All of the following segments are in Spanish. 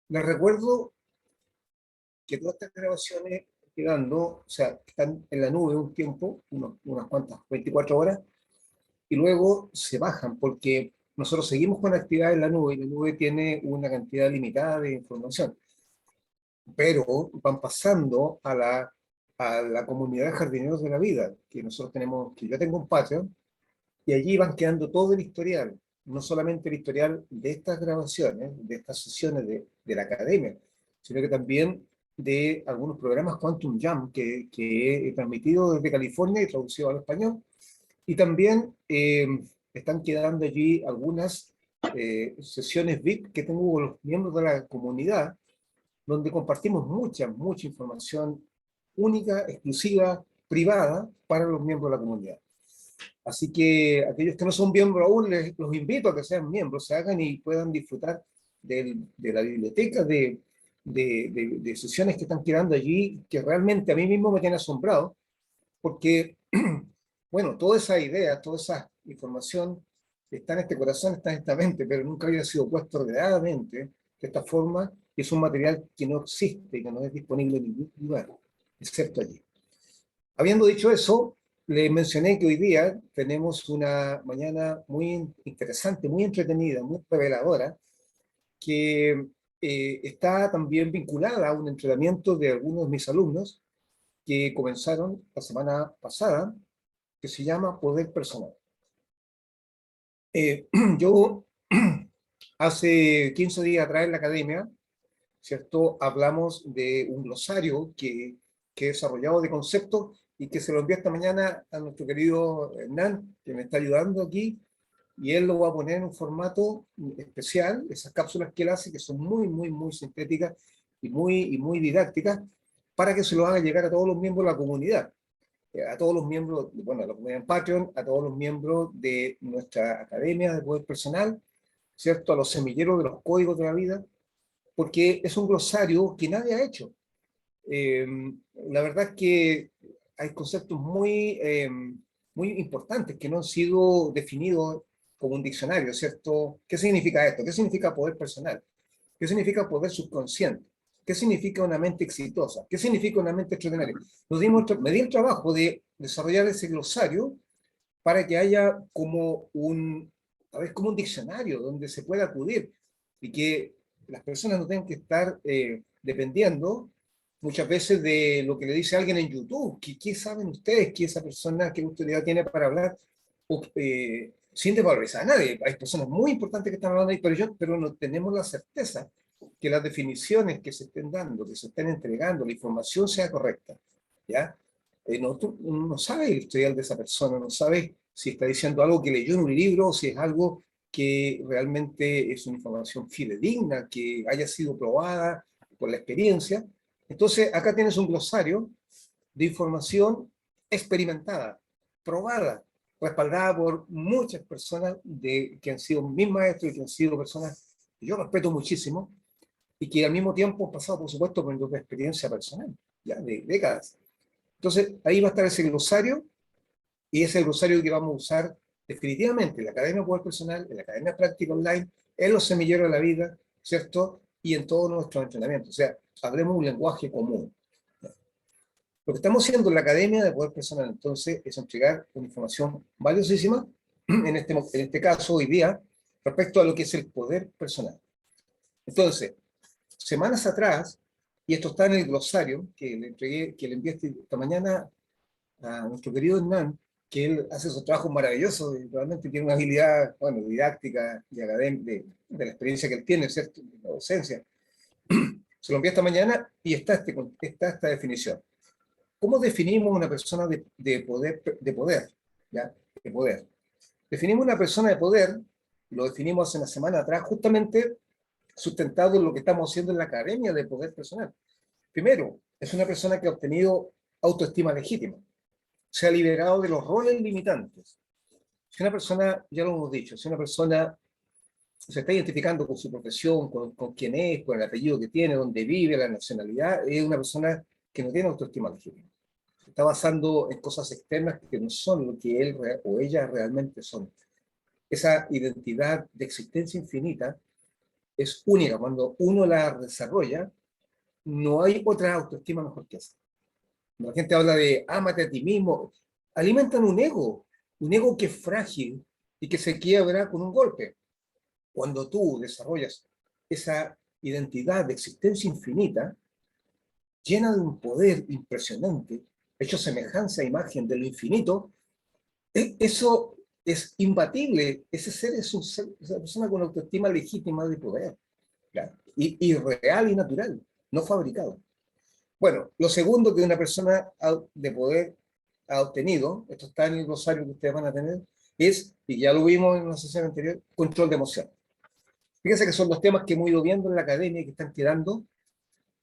Les recuerdo que todas estas grabaciones quedando, o sea, están en la nube un tiempo, unas cuantas, 24 horas, y luego se bajan porque nosotros seguimos con la actividad en la nube y la nube tiene una cantidad limitada de información, pero van pasando a la comunidad de jardineros de la vida, que nosotros tenemos, que yo tengo un patio, y allí van quedando todo el historial, no solamente el historial de estas grabaciones, de estas sesiones de la academia, sino que también de algunos programas Quantum Jam que he transmitido desde California y traducido al español. Y también están quedando allí algunas sesiones VIP que tengo con los miembros de la comunidad, donde compartimos mucha información única, exclusiva, privada para los miembros de la comunidad. Así que aquellos que no son miembros aún, los invito a que sean miembros, se hagan y puedan disfrutar de la biblioteca de sesiones que están quedando allí, que realmente a mí mismo me tiene asombrado, porque, bueno, toda esa idea, toda esa información está en este corazón, está en esta mente, pero nunca había sido puesto ordenadamente de esta forma, y es un material que no existe, que no es disponible en ningún lugar, excepto allí. Habiendo dicho eso, le mencioné que hoy día tenemos una mañana muy interesante, muy entretenida, muy reveladora, que está también vinculada a un entrenamiento de algunos de mis alumnos que comenzaron la semana pasada, que se llama Poder Personal. Yo hace 15 días atrás en la academia, ¿cierto? Hablamos de un glosario que he desarrollado de conceptos y que se lo envié esta mañana a nuestro querido Hernán, que me está ayudando aquí, y él lo va a poner en un formato especial, esas cápsulas que él hace, que son muy sintéticas y muy didácticas, para que se lo haga llegar a todos los miembros de la comunidad, a todos los miembros, bueno, a la comunidad en Patreon, a todos los miembros de nuestra academia de poder personal, ¿cierto? A los semilleros de los códigos de la vida, porque es un glosario que nadie ha hecho. Eh, la verdad es que hay conceptos muy importantes que no han sido definidos como un diccionario, ¿cierto? ¿Qué significa esto? ¿Qué significa poder personal? ¿Qué significa poder subconsciente? ¿Qué significa una mente exitosa? ¿Qué significa una mente extraordinaria? Me di el trabajo de desarrollar ese glosario para que haya como un diccionario donde se pueda acudir y que las personas no tengan que estar dependiendo muchas veces de lo que le dice alguien en YouTube. ¿Qué saben ustedes que esa persona, qué autoridad tiene para hablar? Sin desvalorizar a nadie. Hay personas muy importantes que están hablando ahí, pero no tenemos la certeza que las definiciones que se estén dando, que se estén entregando, la información sea correcta. ¿Ya? Tú no sabes el historial de esa persona, no sabes si está diciendo algo que leyó en un libro, o si es algo que realmente es una información fidedigna, que haya sido probada por la experiencia. Entonces, acá tienes un glosario de información experimentada, probada, respaldada por muchas personas que han sido mis maestros y que han sido personas que yo respeto muchísimo y que al mismo tiempo han pasado, por supuesto, por una experiencia personal, ya de décadas. Entonces, ahí va a estar ese glosario, y ese es el glosario que vamos a usar definitivamente en la Academia Poder Personal, en la Academia Práctica Online, en los semilleros de la vida, ¿cierto? Y en todos nuestros entrenamientos. O sea, hablemos un lenguaje común. Lo que estamos haciendo en la Academia de Poder Personal, entonces, es entregar una información valiosísima, en este caso, hoy día, respecto a lo que es el poder personal. Entonces, semanas atrás, y esto está en el glosario que le entregué, que le envié esta mañana a nuestro querido Hernán, que él hace su trabajo maravilloso y realmente tiene una habilidad, bueno, didáctica y académica de la experiencia que él tiene, ¿cierto? De la docencia. Se lo envié esta mañana y está esta definición. ¿Cómo definimos una persona de poder? ¿Ya? De poder. Definimos una persona de poder, lo definimos hace una semana atrás, justamente sustentado en lo que estamos haciendo en la Academia de Poder Personal. Primero, es una persona que ha obtenido autoestima legítima, se ha liberado de los roles limitantes. Si una persona, ya lo hemos dicho, si una persona se está identificando con su profesión, con quién es, con el apellido que tiene, dónde vive, la nacionalidad, es una persona que no tiene autoestima legítima. Se está basando en cosas externas que no son lo que él o ella realmente son. Esa identidad de existencia infinita es única. Cuando uno la desarrolla, no hay otra autoestima mejor que esa. La gente habla de ámate a ti mismo, alimentan un ego que es frágil y que se quiebra con un golpe. Cuando tú desarrollas esa identidad de existencia infinita, llena de un poder impresionante, hecho semejanza a imagen de lo infinito, eso es imbatible. Ese ser es un ser, es una persona con autoestima legítima de poder, claro, y real y natural, no fabricado. Bueno, lo segundo que una persona de poder ha obtenido, esto está en el glosario que ustedes van a tener, es, y ya lo vimos en una sesión anterior, control de emociones. Fíjense que son los temas que hemos ido viendo en la academia y que están quedando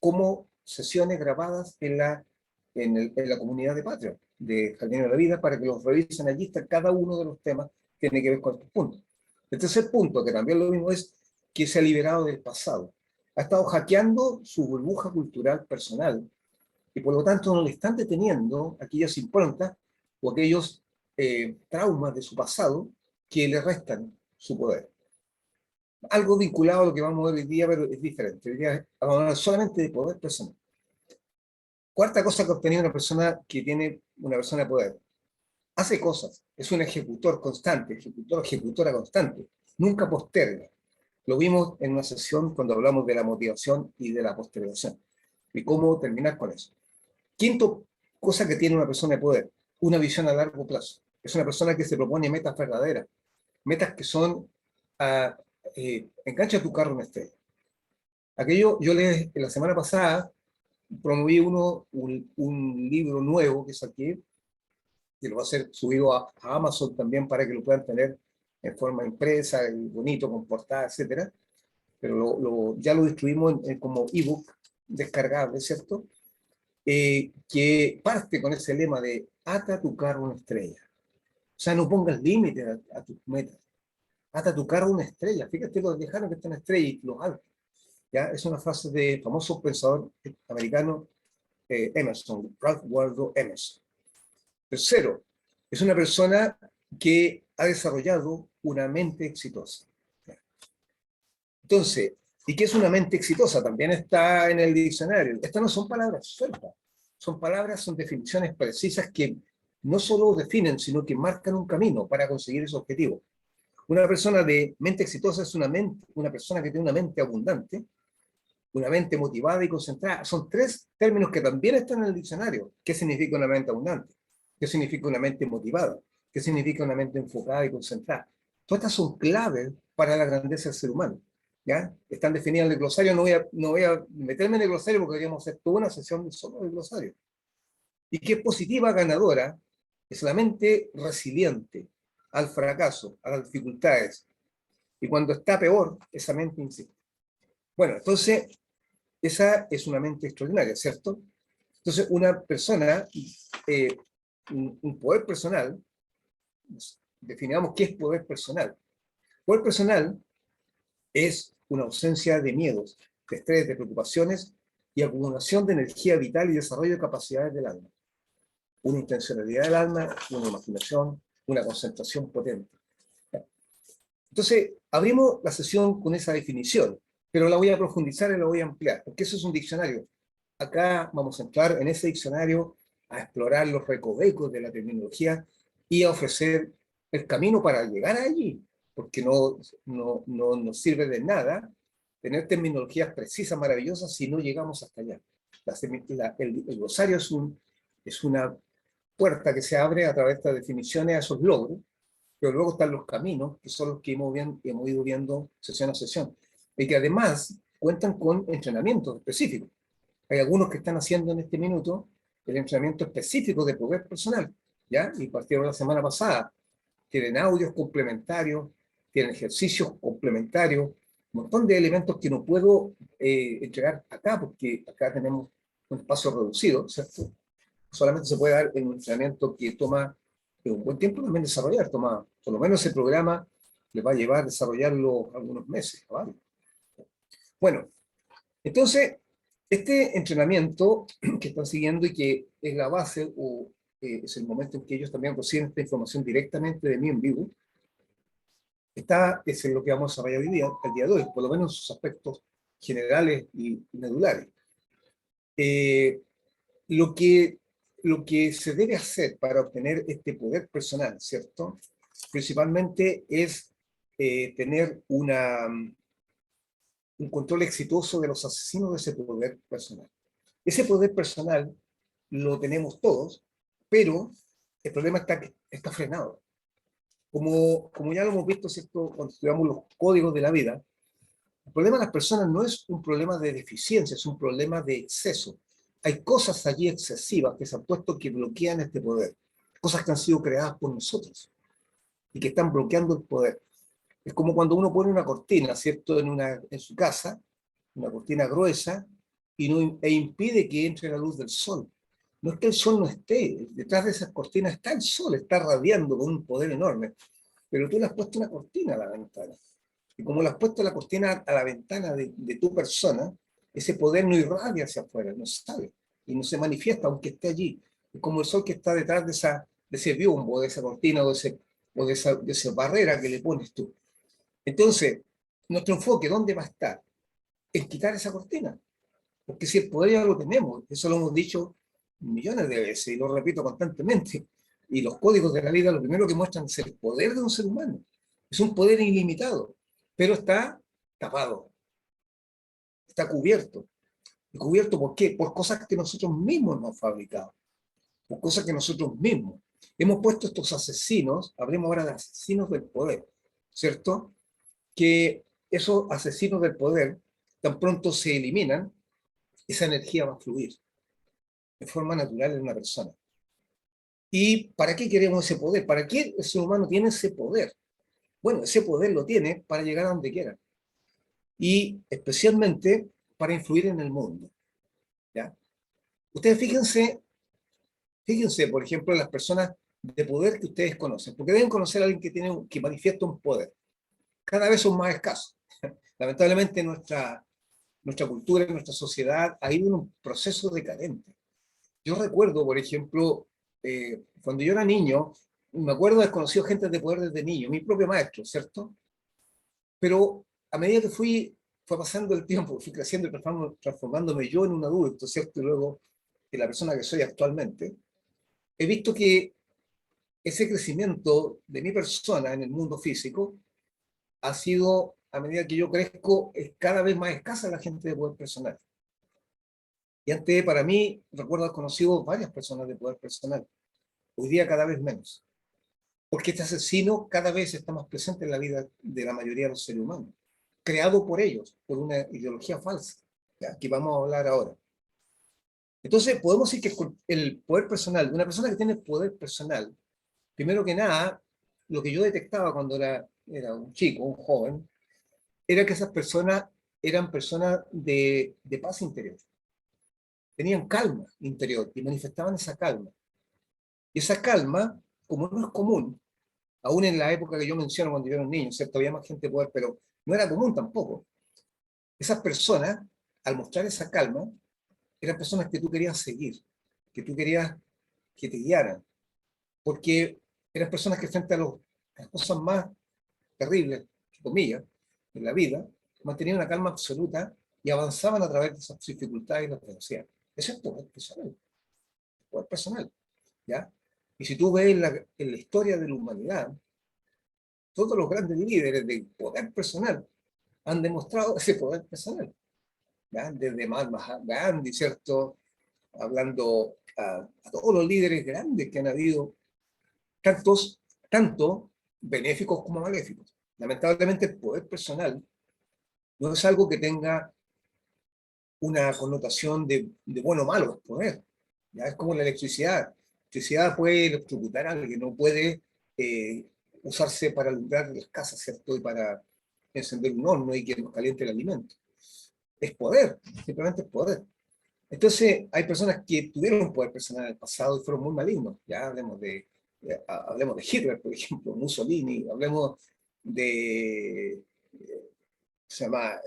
como sesiones grabadas en la comunidad de Patreon, de Jardín de la Vida, para que los revisen. Allí está cada uno de los temas que tiene que ver con estos puntos. El tercer punto, que también lo mismo, es que se ha liberado del pasado. Ha estado hackeando su burbuja cultural personal y por lo tanto no le están deteniendo aquellas improntas o aquellos traumas de su pasado que le restan su poder. Algo vinculado a lo que vamos a ver hoy día, pero es diferente. Hoy día vamos a hablar solamente de poder personal. Cuarta cosa que ha obtenido una persona que tiene una persona de poder. Hace cosas, es un ejecutor constante, ejecutora constante, nunca posterga. Lo vimos en una sesión cuando hablamos de la motivación y de la postergación. Y cómo terminar con eso. Quinto cosa que tiene una persona de poder, una visión a largo plazo. Es una persona que se propone metas verdaderas, metas que son, engancha tu carro en estrella. Aquello, yo la semana pasada promoví un libro nuevo que saqué, que lo va a ser subido a Amazon también para que lo puedan tener en forma impresa, bonito, con portada, etcétera. Pero ya lo distribuimos como ebook descargable, ¿cierto? Que parte con ese lema de ata tu carro a una estrella. O sea, no pongas límites a tus metas. Ata tu carro a una estrella. Fíjate los lejanos que están estrellas y los altos. ¿Ya? Es una frase de famoso pensador americano Emerson, Ralph Waldo Emerson. Tercero, es una persona que ha desarrollado una mente exitosa. Entonces, ¿y qué es una mente exitosa? También está en el diccionario. Estas no son palabras sueltas, son palabras, son definiciones precisas que no solo definen, sino que marcan un camino para conseguir ese objetivo. Una persona de mente exitosa es una persona que tiene una mente abundante, una mente motivada y concentrada. Son tres términos que también están en el diccionario. ¿Qué significa una mente abundante? ¿Qué significa una mente motivada? ¿Qué significa una mente enfocada y concentrada? Todas estas son claves para la grandeza del ser humano. ¿Ya? Están definidas en el glosario. No voy a meterme en el glosario porque queríamos hacer toda una sesión solo del glosario. Y que es positiva, ganadora, es la mente resiliente al fracaso, a las dificultades. Y cuando está peor, esa mente insiste. Bueno, entonces, esa es una mente extraordinaria, ¿cierto? Entonces, una persona, un poder personal, definamos qué es poder personal. Poder personal es una ausencia de miedos, de estrés, de preocupaciones y acumulación de energía vital y desarrollo de capacidades del alma. Una intencionalidad del alma, una imaginación, una concentración potente. Entonces, abrimos la sesión con esa definición, pero la voy a profundizar y la voy a ampliar, porque eso es un diccionario. Acá vamos a entrar en ese diccionario a explorar los recovecos de la terminología y a ofrecer el camino para llegar allí, porque no nos sirve de nada tener terminologías precisas, maravillosas, si no llegamos hasta allá. El glosario es una puerta que se abre a través de estas definiciones a esos logros, pero luego están los caminos, que son los que hemos ido viendo sesión a sesión, y que además cuentan con entrenamientos específicos. Hay algunos que están haciendo en este minuto el entrenamiento específico de poder personal, ¿ya? Y partieron la semana pasada. Tienen audios complementarios, tienen ejercicios complementarios, un montón de elementos que no puedo entregar acá, porque acá tenemos un espacio reducido, ¿cierto? Solamente se puede dar en un entrenamiento que toma un buen tiempo también desarrollar, toma, por lo menos ese programa les va a llevar a desarrollarlo algunos meses, ¿vale? Bueno, entonces, este entrenamiento que están siguiendo y que es la base o es el momento en que ellos también reciben esta información directamente de mí en vivo, Eso es lo que vamos a desarrollar hoy día, el día de hoy, por lo menos en sus aspectos generales y medulares. Eh, lo que, lo que se debe hacer para obtener este poder personal, ¿cierto? Principalmente es tener un control exitoso de los asesinos de ese poder personal. Ese poder personal lo tenemos todos, pero el problema está que está frenado. Como ya lo hemos visto, ¿cierto? Cuando estudiamos los códigos de la vida, el problema de las personas no es un problema de deficiencia, es un problema de exceso. Hay cosas allí excesivas que se han puesto que bloquean este poder, cosas que han sido creadas por nosotros y que están bloqueando el poder. Es como cuando uno pone una cortina, ¿cierto?, en su casa, una cortina gruesa, e impide que entre la luz del sol. No es que el sol no esté, detrás de esas cortinas está el sol, está radiando con un poder enorme, pero tú le has puesto una cortina a la ventana. Y como le has puesto la cortina a la ventana de tu persona, ese poder no irradia hacia afuera, no sale, y no se manifiesta aunque esté allí. Es como el sol que está detrás de ese biombo, de esa cortina de esa barrera que le pones tú. Entonces, nuestro enfoque, ¿dónde va a estar? En quitar esa cortina. Porque si el poder ya lo tenemos, eso lo hemos dicho millones de veces y lo repito constantemente. Y los códigos de la vida lo primero que muestran es el poder de un ser humano. Es un poder ilimitado, pero está tapado, está cubierto. ¿Y cubierto por qué? Por cosas que nosotros mismos hemos fabricado, por cosas que nosotros mismos. Hemos puesto estos asesinos, hablemos ahora de asesinos del poder, ¿cierto? Que esos asesinos del poder, tan pronto se eliminan, esa energía va a fluir de forma natural en una persona. ¿Y para qué queremos ese poder? ¿Para qué el ser humano tiene ese poder? Bueno, ese poder lo tiene para llegar a donde quiera. Y especialmente para influir en el mundo. ¿Ya? Ustedes fíjense, por ejemplo, en las personas de poder que ustedes conocen, porque deben conocer a alguien que manifiesta un poder. Cada vez son más escasos. Lamentablemente nuestra cultura, nuestra sociedad ha ido en un proceso decadente. Yo recuerdo, por ejemplo, cuando yo era niño, me acuerdo de haber conocido gente de poder desde niño, mi propio maestro, ¿cierto? Pero a medida que fue pasando el tiempo, fui creciendo y transformándome yo en un adulto, ¿cierto? Y luego en la persona que soy actualmente, he visto que ese crecimiento de mi persona en el mundo físico ha sido, a medida que yo crezco, es cada vez más escasa la gente de poder personal. Y antes, para mí, recuerdo haber conocido varias personas de poder personal. Hoy día cada vez menos. Porque este asesino cada vez está más presente en la vida de la mayoría de los seres humanos. Creado por ellos, por una ideología falsa, ¿ya? Que vamos a hablar ahora. Entonces, podemos decir que el poder personal, una persona que tiene poder personal, primero que nada, lo que yo detectaba cuando era un chico, un joven, era que esas personas eran personas de paz interior. Tenían calma interior y manifestaban esa calma. Y esa calma, como no es común, aún en la época que yo menciono cuando yo era un niño, ¿cierto? Había más gente de poder, pero no era común tampoco. Esas personas, al mostrar esa calma, eran personas que tú querías seguir, que tú querías que te guiaran, porque eran personas que frente a las cosas más terribles, entre comillas, en la vida, mantenían una calma absoluta y avanzaban a través de esas dificultades y las vencían. Eso es poder personal, ¿ya? Y si tú ves en la historia de la humanidad, todos los grandes líderes de poder personal han demostrado ese poder personal, ¿ya? Desde Mahatma Gandhi, ¿cierto? Hablando a todos los líderes grandes que han habido, tanto benéficos como maléficos. Lamentablemente el poder personal no es algo que tenga una connotación de bueno o malo, es poder. ¿Ya? Es como la electricidad. La electricidad puede electrocutar a alguien, no puede eh, usarse para alumbrar las casas, ¿cierto? Y para encender un horno y que nos caliente el alimento. Es poder, simplemente es poder. Entonces, hay personas que tuvieron un poder personal en el pasado y fueron muy malignos. Ya hablemos de Hitler, por ejemplo, Mussolini, hablemos de, se llama,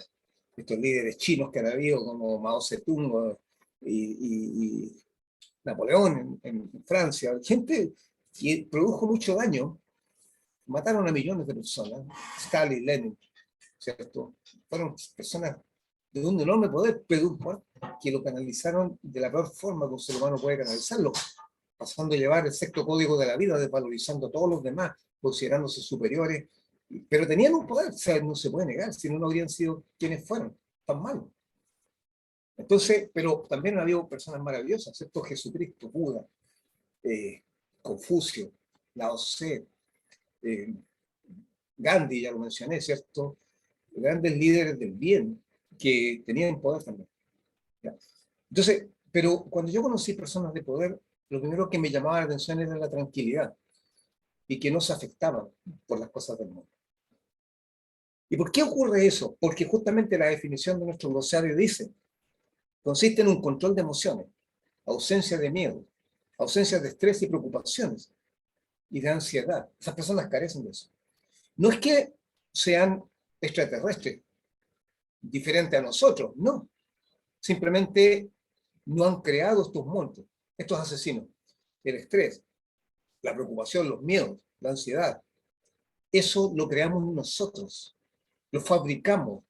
estos líderes chinos que han habido, como Mao Zedong y Napoleón en Francia. Gente que produjo mucho daño mataron a millones de personas, Stalin, Lenin, ¿cierto? Fueron personas de un enorme poder, pero un poder que lo canalizaron de la peor forma que un ser humano puede canalizarlo, pasando a llevar el sexto código de la vida, desvalorizando a todos los demás, considerándose superiores, pero tenían un poder, o sea, no se puede negar, si no, no habrían sido quienes fueron, tan malos. Entonces, pero también ha habido personas maravillosas, ¿cierto? Jesucristo, Buda, eh, Confucio, Lao Tse, eh, Gandhi, ya lo mencioné, ¿cierto? Grandes líderes del bien que tenían poder también. ¿Ya? Entonces, pero cuando yo conocí personas de poder, lo primero que me llamaba la atención era la tranquilidad y que no se afectaban por las cosas del mundo. ¿Y por qué ocurre eso? Porque justamente la definición de nuestro glosario dice, consiste en un control de emociones, ausencia de miedo, ausencia de estrés y preocupaciones y de ansiedad. Esas personas carecen de eso. No es que sean extraterrestres, diferentes a nosotros, no. Simplemente no han creado estos monstruos, estos asesinos. El estrés, la preocupación, los miedos, la ansiedad. Eso lo creamos nosotros, lo fabricamos.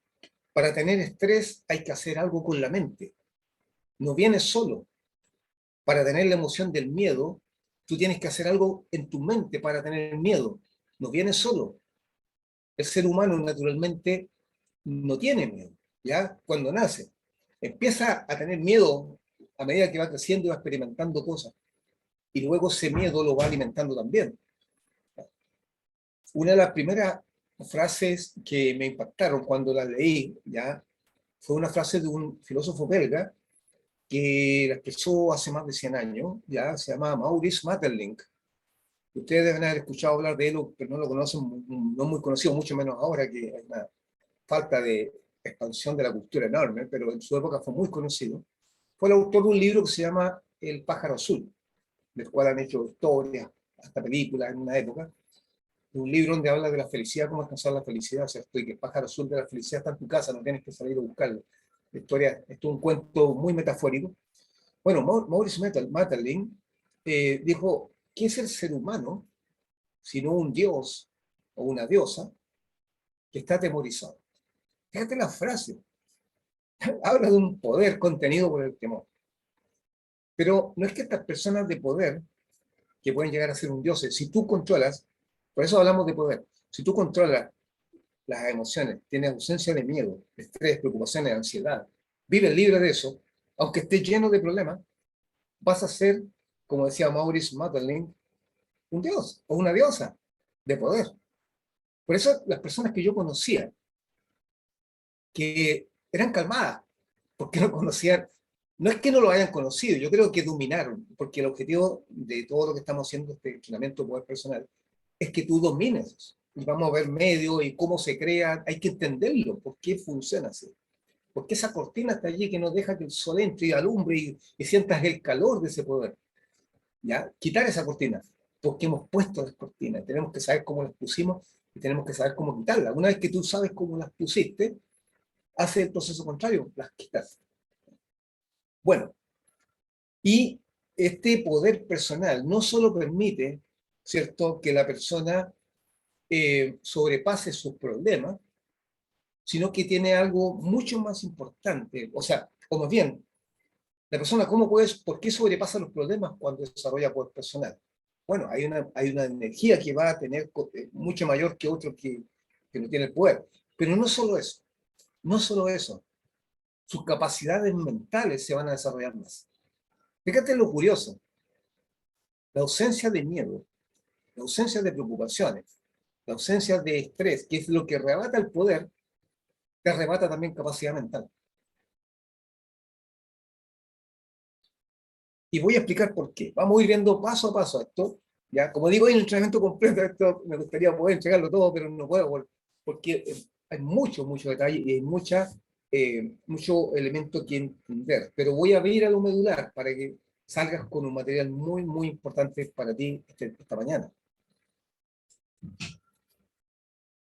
Para tener estrés hay que hacer algo con la mente. No viene solo. Para tener la emoción del miedo, tú tienes que hacer algo en tu mente para tener miedo. No viene solo. El ser humano naturalmente no tiene miedo, ¿ya? Cuando nace. Empieza a tener miedo a medida que va creciendo y va experimentando cosas. Y luego ese miedo lo va alimentando también. Una de las primeras frases que me impactaron cuando la leí, ¿ya? Fue una frase de un filósofo belga que la expresó hace más de 100 años, ya se llama Maurice Maeterlinck. Ustedes deben haber escuchado hablar de él, pero no lo conocen, no muy conocido, mucho menos ahora que hay una falta de expansión de la cultura enorme, pero en su época fue muy conocido. Fue el autor de un libro que se llama El pájaro azul, del cual han hecho historias, hasta películas en una época. Un libro donde habla de la felicidad, cómo alcanzar la felicidad, ¿cierto? Y que el pájaro azul de la felicidad está en tu casa, no tienes que salir a buscarlo. La historia, esto es un cuento muy metafórico. Bueno, Maurice Maeterlinck dijo, ¿qué es el ser humano sino un dios o una diosa que está atemorizado? Fíjate la frase, habla de un poder contenido por el temor. Pero no es que estas personas de poder, que pueden llegar a ser un dios, si tú controlas, por eso hablamos de poder, si tú controlas las emociones, tienes ausencia de miedo, estrés, preocupaciones, ansiedad, vives libre de eso, aunque estés lleno de problemas, vas a ser, como decía Maurice Maeterlinck, un dios o una diosa de poder. Por eso las personas que yo conocía, que eran calmadas, porque no conocían, no es que no lo hayan conocido, yo creo que dominaron, porque el objetivo de todo lo que estamos haciendo, este entrenamiento de poder personal, es que tú domines eso. Y vamos a ver medios y cómo se crea, hay que entenderlo, por qué funciona así. Porque esa cortina está allí que no deja que el sol entre y alumbre y sientas el calor de ese poder. ¿Ya? Quitar esa cortina, porque hemos puesto las cortinas, tenemos que saber cómo las pusimos y tenemos que saber cómo quitarlas. Una vez que tú sabes cómo las pusiste, hace el proceso contrario, las quitas. Bueno, y este poder personal no solo permite, ¿cierto?, que la persona sobrepase sus problemas, sino que tiene algo mucho más importante, o sea, o más bien, la persona, ¿cómo puedes, por qué sobrepasa los problemas cuando desarrolla poder personal? Bueno, hay una energía que va a tener mucho mayor que otro que no tiene el poder. Pero no solo eso, no solo eso, sus capacidades mentales se van a desarrollar más. Fíjate lo curioso, la ausencia de miedo, la ausencia de preocupaciones, la ausencia de estrés, que es lo que arrebata el poder, te arrebata también capacidad mental. Y voy a explicar por qué. Vamos a ir viendo paso a paso esto. Ya, como digo, hay un entrenamiento completo. Esto me gustaría poder entregarlo todo, pero no puedo porque hay mucho detalle y hay mucho elemento que entender. Pero voy a abrir a lo medular para que salgas con un material muy importante para ti esta mañana.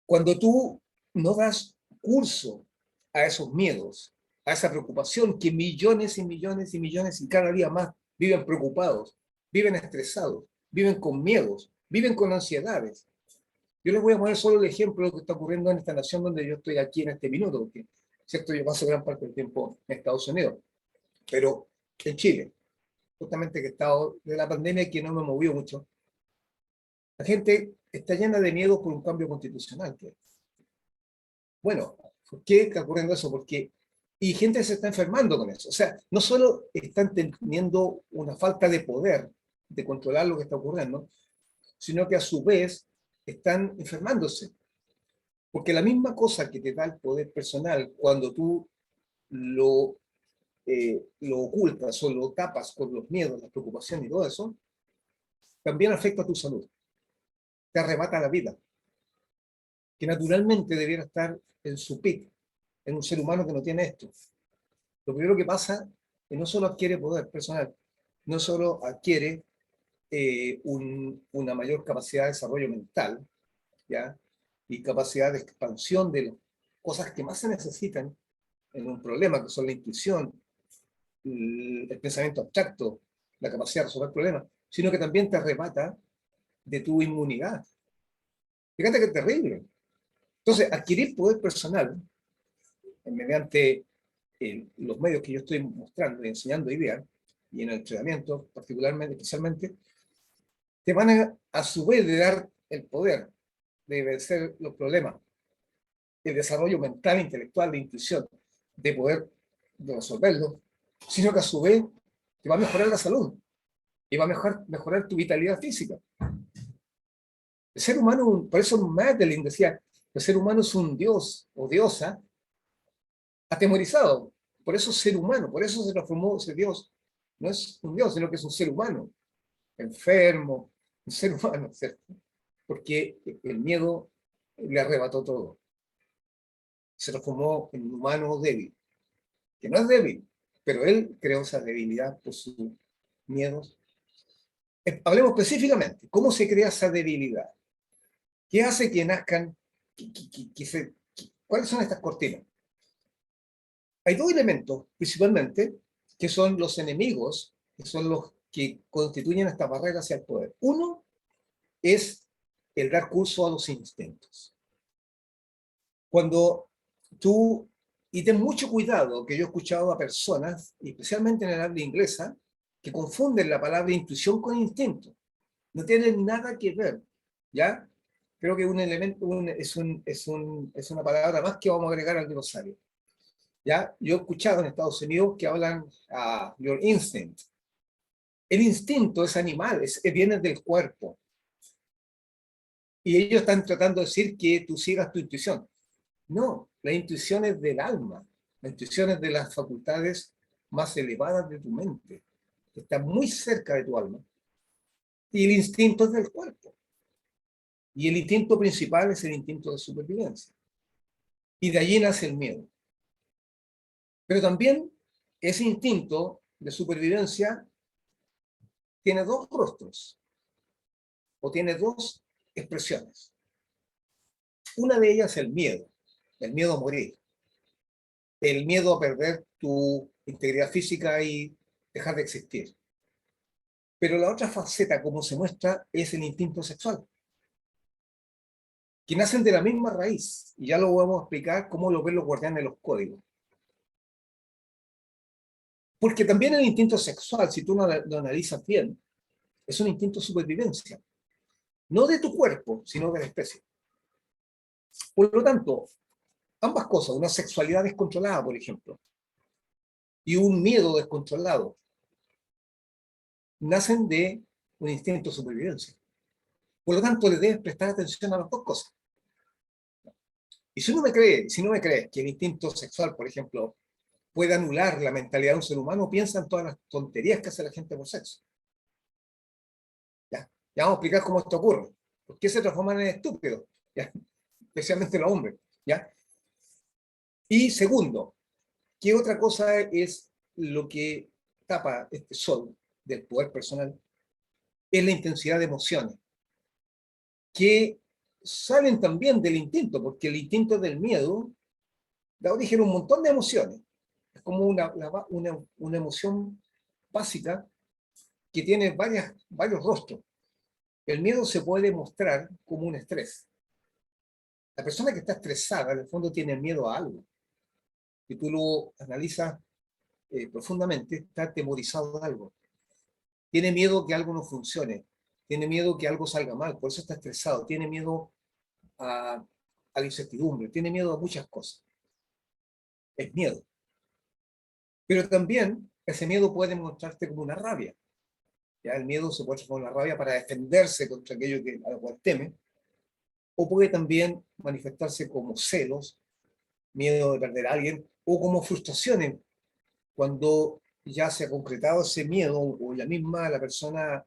Cuando tú no das curso a esos miedos, a esa preocupación que millones y millones y millones y cada día más viven preocupados, viven estresados, viven con miedos, viven con ansiedades. Yo les voy a poner solo el ejemplo de lo que está ocurriendo en esta nación donde yo estoy aquí en este minuto, porque, ¿cierto? Yo paso gran parte del tiempo en Estados Unidos, pero en Chile, justamente que he estado de la pandemia y que no me movió mucho, la gente está llena de miedo por un cambio constitucional. Bueno, ¿por qué está ocurriendo eso? Porque y gente se está enfermando con eso. O sea, no solo están teniendo una falta de poder de controlar lo que está ocurriendo, sino que a su vez están enfermándose. Porque la misma cosa que te da el poder personal cuando tú lo ocultas o lo tapas con los miedos, las preocupaciones y todo eso, también afecta a tu salud. Te arrebata la vida, que naturalmente debiera estar en su pic, en un ser humano que no tiene esto. Lo primero que pasa es que no solo adquiere poder personal, no solo adquiere una mayor capacidad de desarrollo mental, ¿ya? Y capacidad de expansión de las cosas que más se necesitan en un problema, que son la intuición, el pensamiento abstracto, la capacidad de resolver problemas, sino que también te arrebata de tu inmunidad. Fíjate que es terrible. Entonces, adquirir poder personal mediante los medios que yo estoy mostrando y enseñando hoy día, y en el entrenamiento particularmente, especialmente, te van a su vez de dar el poder de vencer los problemas, el desarrollo mental, intelectual, de intuición, de poder de resolverlo, sino que a su vez te va a mejorar la salud y va a mejorar tu vitalidad física. El ser humano, por eso Madeline decía, el ser humano es un dios o diosa atemorizado. Por eso es ser humano, por eso se transformó ese dios. No es un dios, sino que es un ser humano, enfermo, un ser humano, ¿cierto? Porque el miedo le arrebató todo. Se transformó en un humano débil, que no es débil, pero él creó esa debilidad por sus miedos. Hablemos específicamente, ¿cómo se crea esa debilidad? ¿Qué hace que nazcan? ¿Cuáles son estas cortinas? Hay dos elementos, principalmente, que son los enemigos, que son los que constituyen esta barrera hacia el poder. Uno es el dar curso a los instintos. Cuando tú, y ten mucho cuidado, que yo he escuchado a personas, especialmente en el habla inglesa, que confunden la palabra intuición con instinto. No tienen nada que ver, ¿ya? Creo que un elemento, es una palabra más que vamos a agregar al glosario. ¿Ya? Yo he escuchado en Estados Unidos que hablan your instinct. El instinto es animal, viene del cuerpo. Y ellos están tratando de decir que tú sigas tu intuición. No, la intuición es del alma. La intuición es de las facultades más elevadas de tu mente. Está muy cerca de tu alma. Y el instinto es del cuerpo. Y el instinto principal es el instinto de supervivencia. Y de allí nace el miedo. Pero también ese instinto de supervivencia tiene dos rostros o tiene dos expresiones. Una de ellas es el miedo a morir, el miedo a perder tu integridad física y dejar de existir. Pero la otra faceta, como se muestra, es el instinto sexual, que nacen de la misma raíz, y ya lo vamos a explicar cómo lo ven los guardianes de los códigos. Porque también el instinto sexual, si tú lo analizas bien, es un instinto de supervivencia, no de tu cuerpo, sino de la especie. Por lo tanto, ambas cosas, una sexualidad descontrolada, por ejemplo, y un miedo descontrolado, nacen de un instinto de supervivencia. Por lo tanto, le debes prestar atención a las dos cosas. Y si no me crees que el instinto sexual, por ejemplo, puede anular la mentalidad de un ser humano, piensa en todas las tonterías que hace la gente por sexo. Ya vamos a explicar cómo esto ocurre. ¿Por qué se transforman en estúpidos? ¿Ya? Especialmente los hombres. ¿Ya? Y segundo, ¿qué otra cosa es lo que tapa este sol del poder personal? Es la intensidad de emociones, que salen también del instinto, porque el instinto del miedo da origen a un montón de emociones. Es como una emoción básica que tiene varios rostros. El miedo se puede mostrar como un estrés. La persona que está estresada, en el fondo, tiene miedo a algo. Si tú lo analizas profundamente, está atemorizado de algo. Tiene miedo que algo no funcione. Tiene miedo que algo salga mal. Por eso está estresado. Tiene miedo a, a la incertidumbre. Tiene miedo a muchas cosas. Es miedo. Pero también ese miedo puede mostrarte como una rabia. Ya el miedo se muestra como una rabia para defenderse contra aquello que, a lo cual teme. O puede también manifestarse como celos, miedo de perder a alguien, o como frustraciones, cuando ya se ha concretado ese miedo, o la persona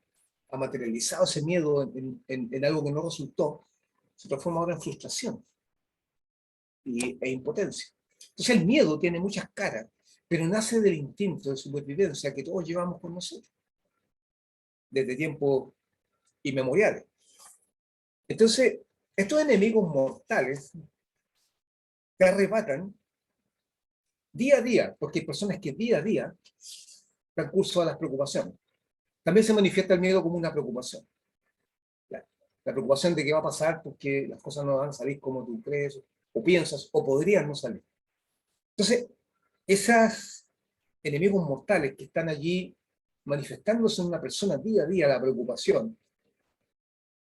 ha materializado ese miedo en algo que no resultó, se transforma ahora en frustración e impotencia. Entonces el miedo tiene muchas caras, pero nace del instinto de supervivencia que todos llevamos con nosotros, desde tiempos inmemoriales. Entonces, estos enemigos mortales te arrebatan día a día, porque hay personas que día a día dan curso a las preocupaciones. También se manifiesta el miedo como una preocupación. La preocupación de qué va a pasar porque las cosas no van a salir como tú crees, o piensas, o podrían no salir. Entonces, esos enemigos mortales que están allí manifestándose en una persona día a día, la preocupación,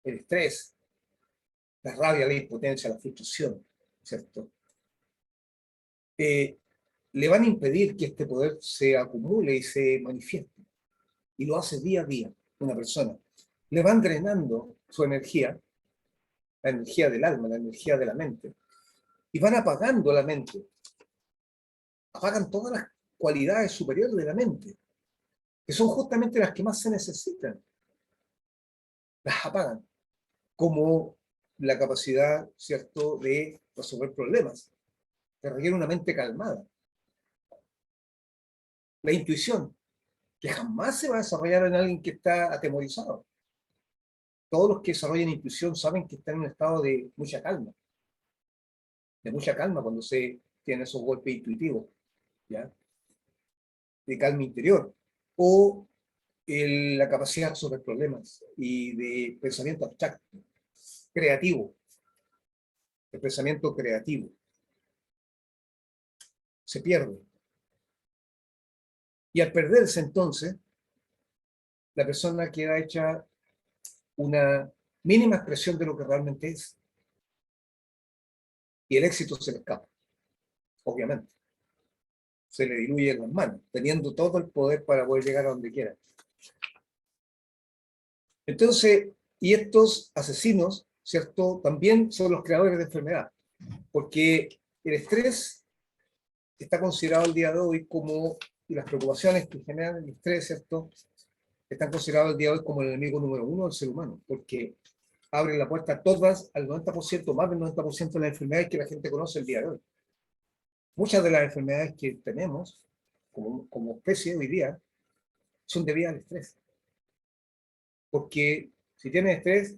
el estrés, la rabia, la impotencia, la frustración, ¿cierto? Le van a impedir que este poder se acumule y se manifieste. Y lo hace día a día una persona. Le van drenando su energía, la energía del alma, la energía de la mente, y van apagando la mente. Apagan todas las cualidades superiores de la mente, que son justamente las que más se necesitan. Las apagan, como la capacidad, ¿cierto?, de resolver problemas, que requiere una mente calmada. La intuición, que jamás se va a desarrollar en alguien que está atemorizado. Todos los que desarrollan intuición saben que están en un estado de mucha calma cuando se tienen esos golpes intuitivos, ¿ya? De calma interior, o la capacidad de resolver problemas y de pensamiento abstracto, creativo, el pensamiento creativo, se pierde. Y al perderse entonces, la persona queda hecha una mínima expresión de lo que realmente es. Y el éxito se le escapa, obviamente. Se le diluye en las manos, teniendo todo el poder para poder llegar a donde quiera. Entonces, y estos asesinos, ¿cierto?, también son los creadores de enfermedad, porque el estrés está considerado el día de hoy como, y las preocupaciones que generan el estrés, ¿cierto?, están considerados el día de hoy como el enemigo número uno del ser humano, porque abren la puerta a todas, al 90%, más del 90% de las enfermedades que la gente conoce el día de hoy. Muchas de las enfermedades que tenemos como especie hoy día son debidas al estrés. Porque si tienes estrés,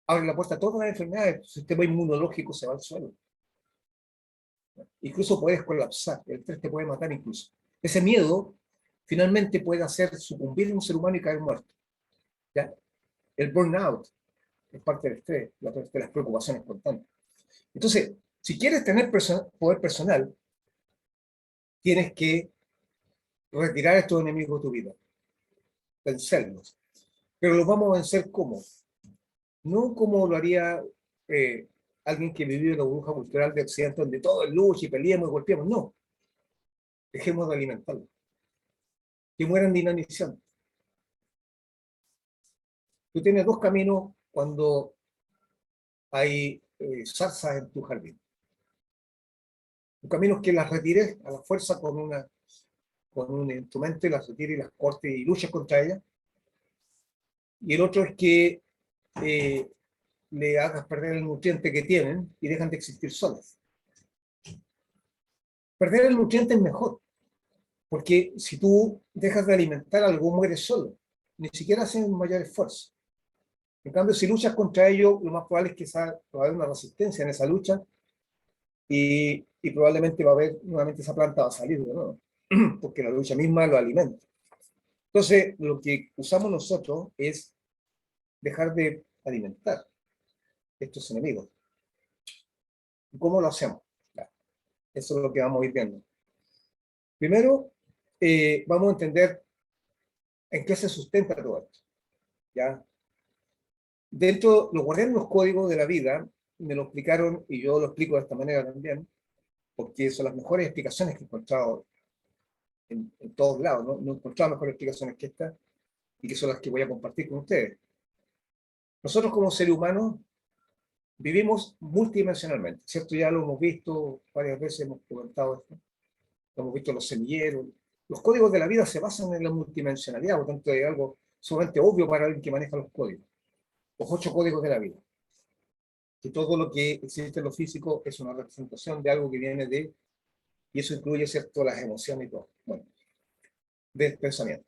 abre la puerta a todas las enfermedades, tu sistema inmunológico se va al suelo. Incluso puedes colapsar, el estrés te puede matar incluso. Ese miedo finalmente puede hacer sucumbir a un ser humano y caer muerto. ¿Ya? El burnout es parte del estrés, de las preocupaciones constantes. Entonces, si quieres tener poder personal, tienes que retirar a estos enemigos de tu vida, vencerlos. Pero los vamos a vencer ¿cómo? No como lo haría eh, alguien que vive en la burbuja cultural de Occidente, donde todo es lucha y peleamos y golpeamos. No, dejemos de alimentarlos. Que mueran de inanición. Tú tienes dos caminos cuando hay zarzas en tu jardín. Un camino es que las retires a la fuerza con un instrumento y las retires y las cortes y luches contra ellas. Y el otro es que eh, le hagas perder el nutriente que tienen y dejan de existir solas. Perder el nutriente es mejor, porque si tú dejas de alimentar algo, mueres solo. Ni siquiera haces un mayor esfuerzo. En cambio, si luchas contra ello, lo más probable es que va a haber una resistencia en esa lucha y probablemente va a haber, nuevamente esa planta va a salir de nuevo, porque la lucha misma lo alimenta. Entonces, lo que usamos nosotros es dejar de alimentar estos enemigos. ¿Cómo lo hacemos? Ya, eso es lo que vamos a ir viendo. Primero, vamos a entender en qué se sustenta todo esto. ¿Ya? Dentro, los guardianes de los códigos de la vida me lo explicaron, y yo lo explico de esta manera también, porque son las mejores explicaciones que he encontrado en todos lados, ¿no? No he encontrado mejores explicaciones que esta, y que son las que voy a compartir con ustedes. Nosotros como seres humanos vivimos multidimensionalmente, ¿cierto? Ya lo hemos visto varias veces, hemos comentado esto, lo hemos visto en los semilleros. Los códigos de la vida se basan en la multidimensionalidad, por lo tanto es algo sumamente obvio para alguien que maneja los códigos. Los 8 códigos de la vida. Que todo lo que existe en lo físico es una representación de algo que viene de, y eso incluye, ¿cierto?, las emociones y todo, bueno, del pensamiento.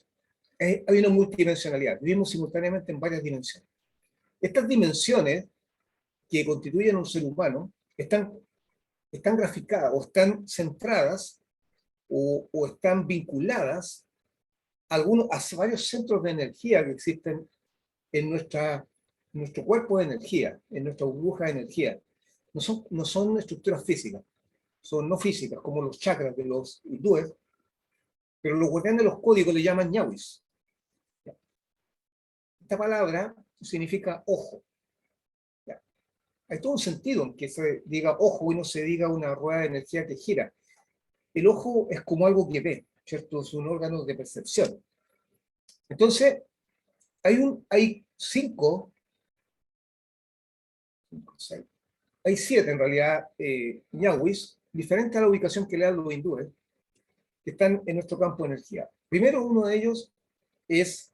Hay una multidimensionalidad, vivimos simultáneamente en varias dimensiones. Estas dimensiones que constituyen un ser humano están graficadas o están centradas o están vinculadas a varios centros de energía que existen en nuestro cuerpo de energía, en nuestra burbuja de energía. No son estructuras físicas, son no físicas, como los chakras de los hindúes, pero los guardianes de los códigos le llaman ñawis. Esta palabra significa ojo. Hay todo un sentido en que se diga ojo y no se diga una rueda de energía que gira. El ojo es como algo que ve, ¿cierto? Es un órgano de percepción. Entonces, hay 7 en realidad ñawis, diferentes a la ubicación que le dan los hindúes, que están en nuestro campo de energía. Primero, uno de ellos es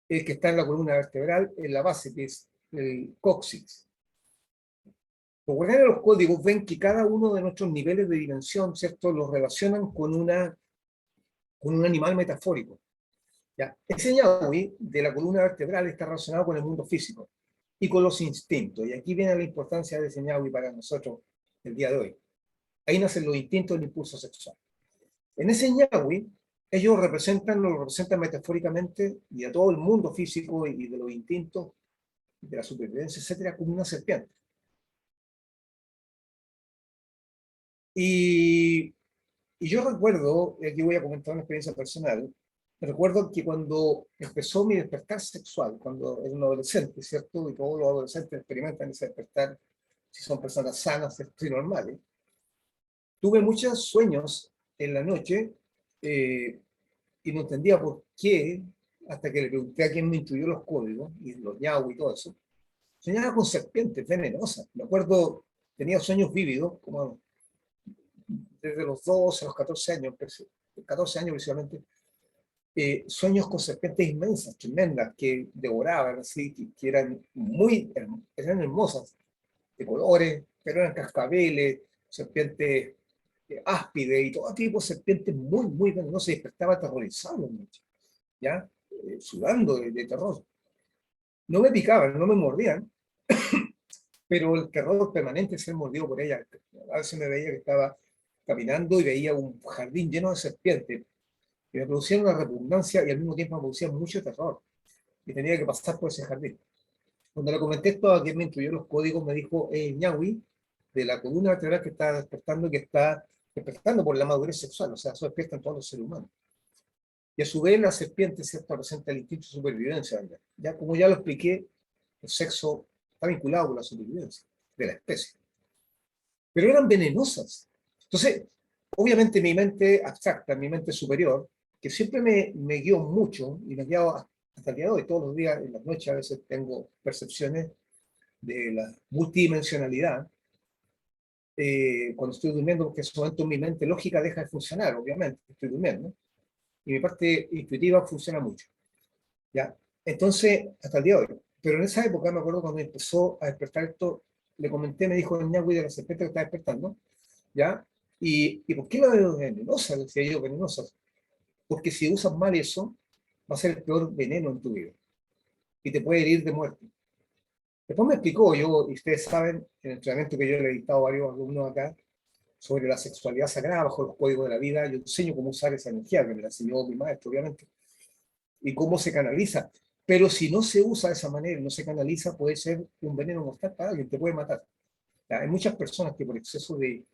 el que está en la columna vertebral, en la base, que es el coxis. Los guardianes de los códigos ven que cada uno de nuestros niveles de dimensión, ¿cierto?, los relacionan con un animal metafórico. ¿Ya? Ese ñawi de la columna vertebral está relacionado con el mundo físico y con los instintos. Y aquí viene la importancia de ese ñawi para nosotros el día de hoy. Ahí nacen los instintos del impulso sexual. En ese ñawi, ellos lo representan metafóricamente y a todo el mundo físico y de los instintos, de la supervivencia, etcétera, como una serpiente. Y yo recuerdo, aquí voy a comentar una experiencia personal, recuerdo que cuando empezó mi despertar sexual, cuando era un adolescente, ¿cierto? Y todos los adolescentes experimentan ese despertar, si son personas sanas, ¿cierto?, y normales. Tuve muchos sueños en la noche y no entendía por qué, hasta que le pregunté a quién me instruyó los códigos, y los ñau y todo eso. Soñaba con serpientes venenosas. Me acuerdo, tenía sueños vívidos, como desde los 12 a los 14 años, 14 años precisamente, sueños con serpientes inmensas, tremendas, que devoraban, así, que eran hermosas, de colores, pero eran cascabeles, serpientes áspides y todo tipo de serpientes muy, muy venenosas. Se despertaba aterrorizado en la noche, ¿ya? Sudando de terror. No me picaban, no me mordían, pero el terror permanente de ser mordido por ella. A veces me veía que estaba caminando y veía un jardín lleno de serpientes que me producían una repugnancia y al mismo tiempo me producían mucho terror. Y tenía que pasar por ese jardín. Cuando le comenté esto a quien me incluyó los códigos, me dijo, ñawi, de la columna vertebral que está despertando y que está despertando por la madurez sexual, o sea, eso despierta en todos los seres humanos. Y a su vez la serpiente, ¿cierto?, representa el instinto de supervivencia. Ya, como ya lo expliqué, el sexo está vinculado con la supervivencia de la especie. Pero eran venenosas. Entonces, obviamente mi mente abstracta, mi mente superior, que siempre me guió mucho y me ha guiado hasta el día de hoy, todos los días, en las noches a veces tengo percepciones de la multidimensionalidad, cuando estoy durmiendo, porque en ese momento mi mente lógica deja de funcionar, obviamente, estoy durmiendo, y mi parte intuitiva funciona mucho, ¿ya? Entonces, hasta el día de hoy. Pero en esa época, me acuerdo cuando empezó a despertar esto, le comenté, me dijo el ñagüey de la serpiente que está despertando, ¿ya? ¿Y por qué la veo venenosa? Decía yo, venenosa. Porque si usas mal eso, va a ser el peor veneno en tu vida. Y te puede herir de muerte. Después me explicó, y ustedes saben, en el entrenamiento que yo le he dictado a varios alumnos acá, sobre la sexualidad sagrada bajo los códigos de la vida, yo enseño cómo usar esa energía, que me la enseñó mi maestro, obviamente, y cómo se canaliza. Pero si no se usa de esa manera, no se canaliza, puede ser un veneno mortal para alguien, te puede matar. ¿Ya? Hay muchas personas que por exceso de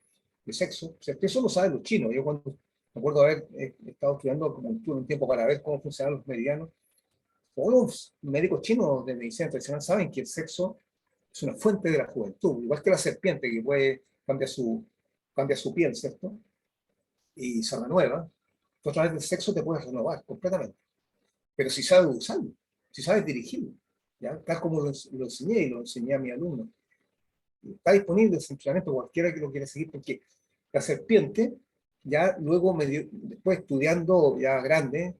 sexo, o sea, que eso lo saben los chinos. Yo cuando me acuerdo haber estado estudiando como un tiempo para ver cómo funcionan los meridianos, todos los médicos chinos de medicina tradicional saben que el sexo es una fuente de la juventud, igual que la serpiente que puede cambia su piel, ¿cierto? Y se renueva. Tú a través del sexo te puedes renovar completamente. Pero si sabes usarlo, si sabes dirigirlo, ¿ya? Tal como lo enseñé y lo enseñé a mi alumno. Está disponible ese entrenamiento cualquiera que lo quiera seguir, porque la serpiente, ya luego, después estudiando ya grande,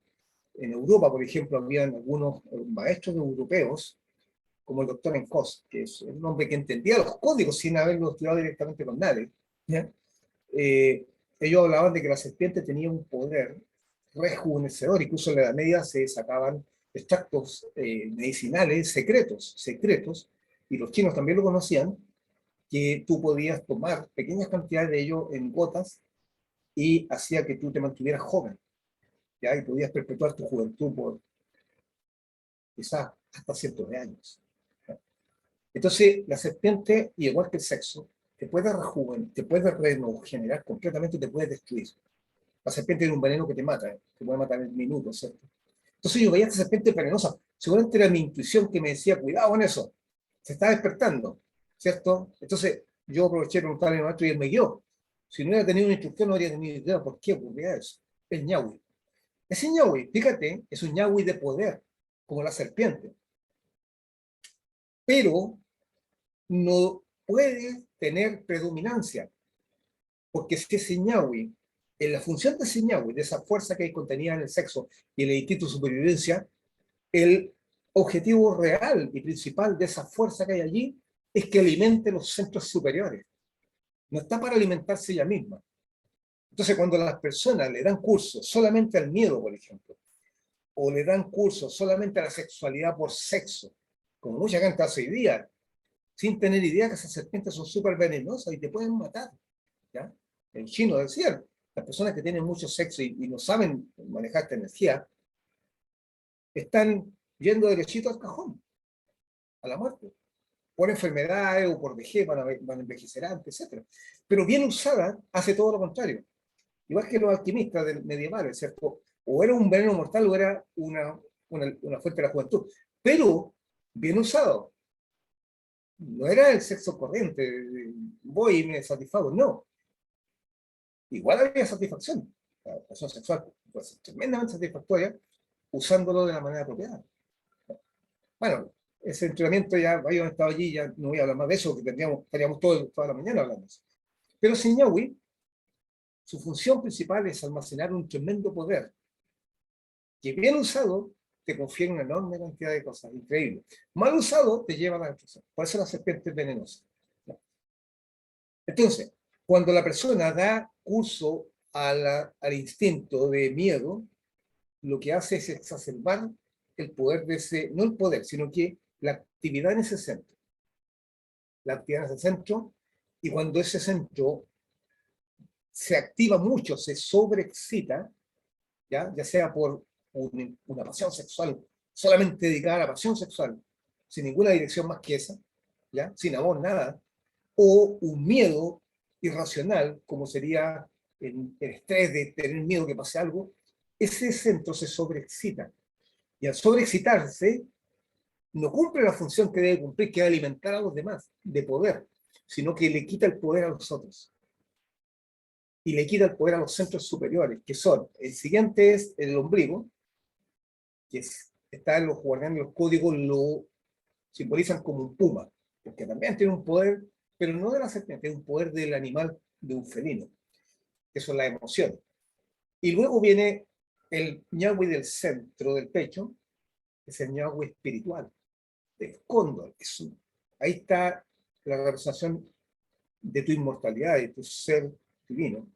en Europa, por ejemplo, habían algunos maestros europeos, como el doctor Encos, que es un hombre que entendía los códigos sin haberlo estudiado directamente con nadie. ¿Ya? Eh, Ellos hablaban de que la serpiente tenía un poder rejuvenecedor, incluso en la Edad Media se sacaban extractos medicinales secretos, y los chinos también lo conocían, que tú podías tomar pequeñas cantidades de ello en gotas y hacía que tú te mantuvieras joven, ¿ya? Y podías perpetuar tu juventud por quizás hasta cientos de años. ¿Ya? Entonces, la serpiente, y igual que el sexo, te puede regenerar completamente y te puede destruir. La serpiente tiene un veneno que te mata, te puede matar en minutos, ¿cierto? Entonces yo veía esta serpiente venenosa. Seguramente era mi intuición que me decía, cuidado con eso, se está despertando, ¿cierto? Entonces yo aproveché de preguntarle a mi maestro y él me guió. Si no hubiera tenido una instrucción, no habría tenido idea por qué ocurría eso. El ñahui. Ese ñahui, fíjate, es un ñahui de poder, como la serpiente, pero no puede tener predominancia, porque si ese ñahui, en la función de ese ñahui, de esa fuerza que hay contenida en el sexo y el instinto de supervivencia, el objetivo real y principal de esa fuerza que hay allí es que alimente los centros superiores. No está para alimentarse ella misma. Entonces, cuando las personas le dan curso solamente al miedo, por ejemplo, o le dan curso solamente a la sexualidad por sexo, como mucha gente hace hoy día, sin tener idea que esas serpientes son súper venenosas y te pueden matar. ¿Ya? El chino decía, las personas que tienen mucho sexo y no saben manejar esta energía, están yendo derechito al cajón, a la muerte, por enfermedades o por vejez, van a envejecer antes, etc. Pero bien usada, hace todo lo contrario. Igual que los alquimistas medievales, ¿cierto? O era un veneno mortal o era una fuente de la juventud. Pero bien usado. No era el sexo corriente, voy y me satisfago, no. Igual había satisfacción. La relación sexual puede ser tremendamente satisfactoria usándolo de la manera apropiada. Bueno, ese entrenamiento ya habíamos estado allí, ya no voy a hablar más de eso, porque estaríamos toda la mañana hablando de eso. Pero Sinyawi, su función principal es almacenar un tremendo poder, que bien usado te confiere una enorme cantidad de cosas, increíble. Mal usado te lleva a la destrucción. Por eso la serpiente es venenosa. Entonces, cuando la persona da curso al instinto de miedo, lo que hace es exacerbar el poder de ese, no el poder, sino que la actividad en ese centro. La actividad en ese centro, y cuando ese centro se activa mucho, se sobreexcita, ya sea por una pasión sexual, solamente dedicada a la pasión sexual, sin ninguna dirección más que esa, ¿ya? Sin amor, nada, o un miedo irracional, como sería el estrés de tener miedo que pase algo, ese centro se sobreexcita. Y al sobreexcitarse, no cumple la función que debe cumplir, que es alimentar a los demás, de poder, sino que le quita el poder a los otros. Y le quita el poder a los centros superiores, que son, el siguiente es el ombligo, que está en los guardianes, los códigos lo simbolizan como un puma, porque también tiene un poder, pero no de la serpiente, es un poder del animal, de un felino, que son las emociones. Y luego viene el ñahui del centro del pecho, que es el ñahui espiritual, del cóndor. Ahí está la representación de tu inmortalidad, de tu ser divino.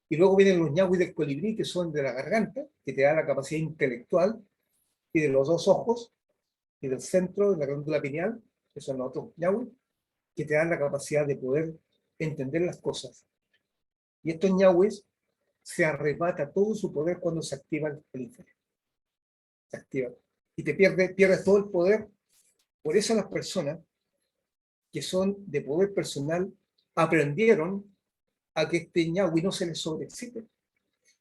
Y luego vienen los ñahuis del colibrí, que son de la garganta, que te da la capacidad intelectual, y de los dos ojos, y del centro, de la glándula pineal, que son los otros ñahuis, que te dan la capacidad de poder entender las cosas. Y estos ñahuis se arrebata todo su poder cuando se activa el inferior. Se activa. Y te pierdes todo el poder. Por eso las personas que son de poder personal aprendieron a que este ñahui no se les sobreexcite.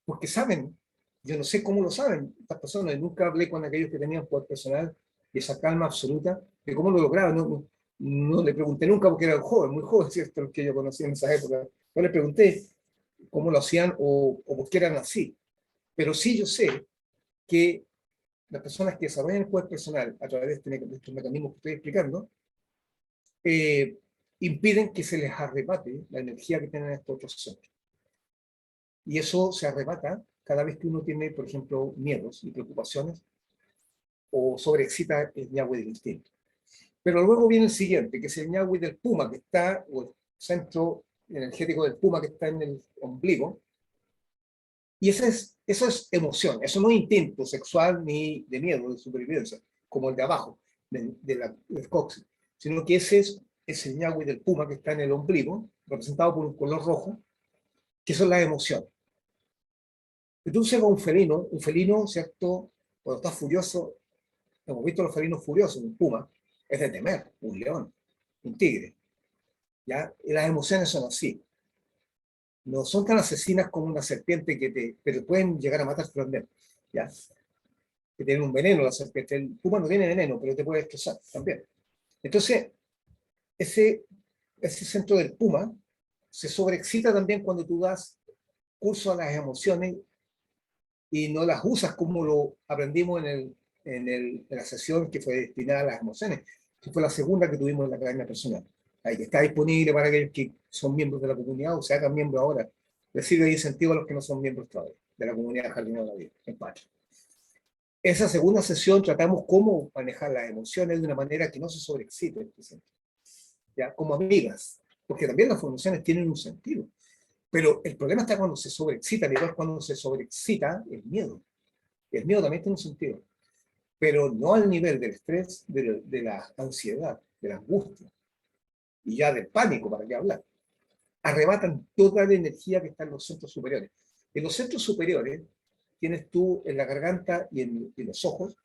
Porque saben, yo no sé cómo lo saben estas personas, nunca hablé con aquellos que tenían poder personal y esa calma absoluta, de cómo lo lograban. No le pregunté nunca porque era joven, muy joven, ¿cierto? El que yo conocí en esa época. No le pregunté cómo lo hacían o por qué eran así. Pero sí yo sé que las personas que desarrollan el poder personal a través de estos mecanismos que estoy explicando, eh, impiden que se les arrebate la energía que tienen estos otros centros. Y eso se arrebata cada vez que uno tiene, por ejemplo, miedos y preocupaciones o sobreexcita el ñahui del instinto. Pero luego viene el siguiente, que es el ñahui del puma, que está, o el centro energético del puma que está en el ombligo. Y eso es emoción, eso no es instinto sexual ni de miedo, de supervivencia, como el de abajo, del coxis, sino que ese es el ñahui del puma que está en el ombligo, representado por un color rojo, que son las emociones. Entonces va un felino, ¿cierto? Cuando está furioso, hemos visto los felinos furiosos, un puma, es de temer, un león, un tigre, ¿ya? Y las emociones son así. No son tan asesinas como una serpiente pero pueden llegar a matarte también, ¿ya? Que tienen un veneno la serpiente. El puma no tiene veneno, pero te puede destrozar también. Entonces, ese, ese centro del puma se sobreexcita también cuando tú das curso a las emociones y no las usas como lo aprendimos en la sesión que fue destinada a las emociones, que fue la segunda que tuvimos en la Academia Personal. Ahí que está disponible para aquellos que son miembros de la comunidad o se hagan miembros ahora. Les sirve de incentivo a los que no son miembros todavía de la comunidad Jardinero de la Vida, en Patria. Esa segunda sesión tratamos cómo manejar las emociones de una manera que no se sobreexcite, ¿ya? Como amigas, porque también las emociones tienen un sentido. Pero el problema está cuando se sobreexcitan, igual cuando se sobreexcita el miedo. El miedo también tiene un sentido, pero no al nivel del estrés, de la ansiedad, de la angustia, y ya del pánico, ¿para qué hablar? Arrebatan toda la energía que está en los centros superiores. En los centros superiores tienes tú en la garganta y en los ojos,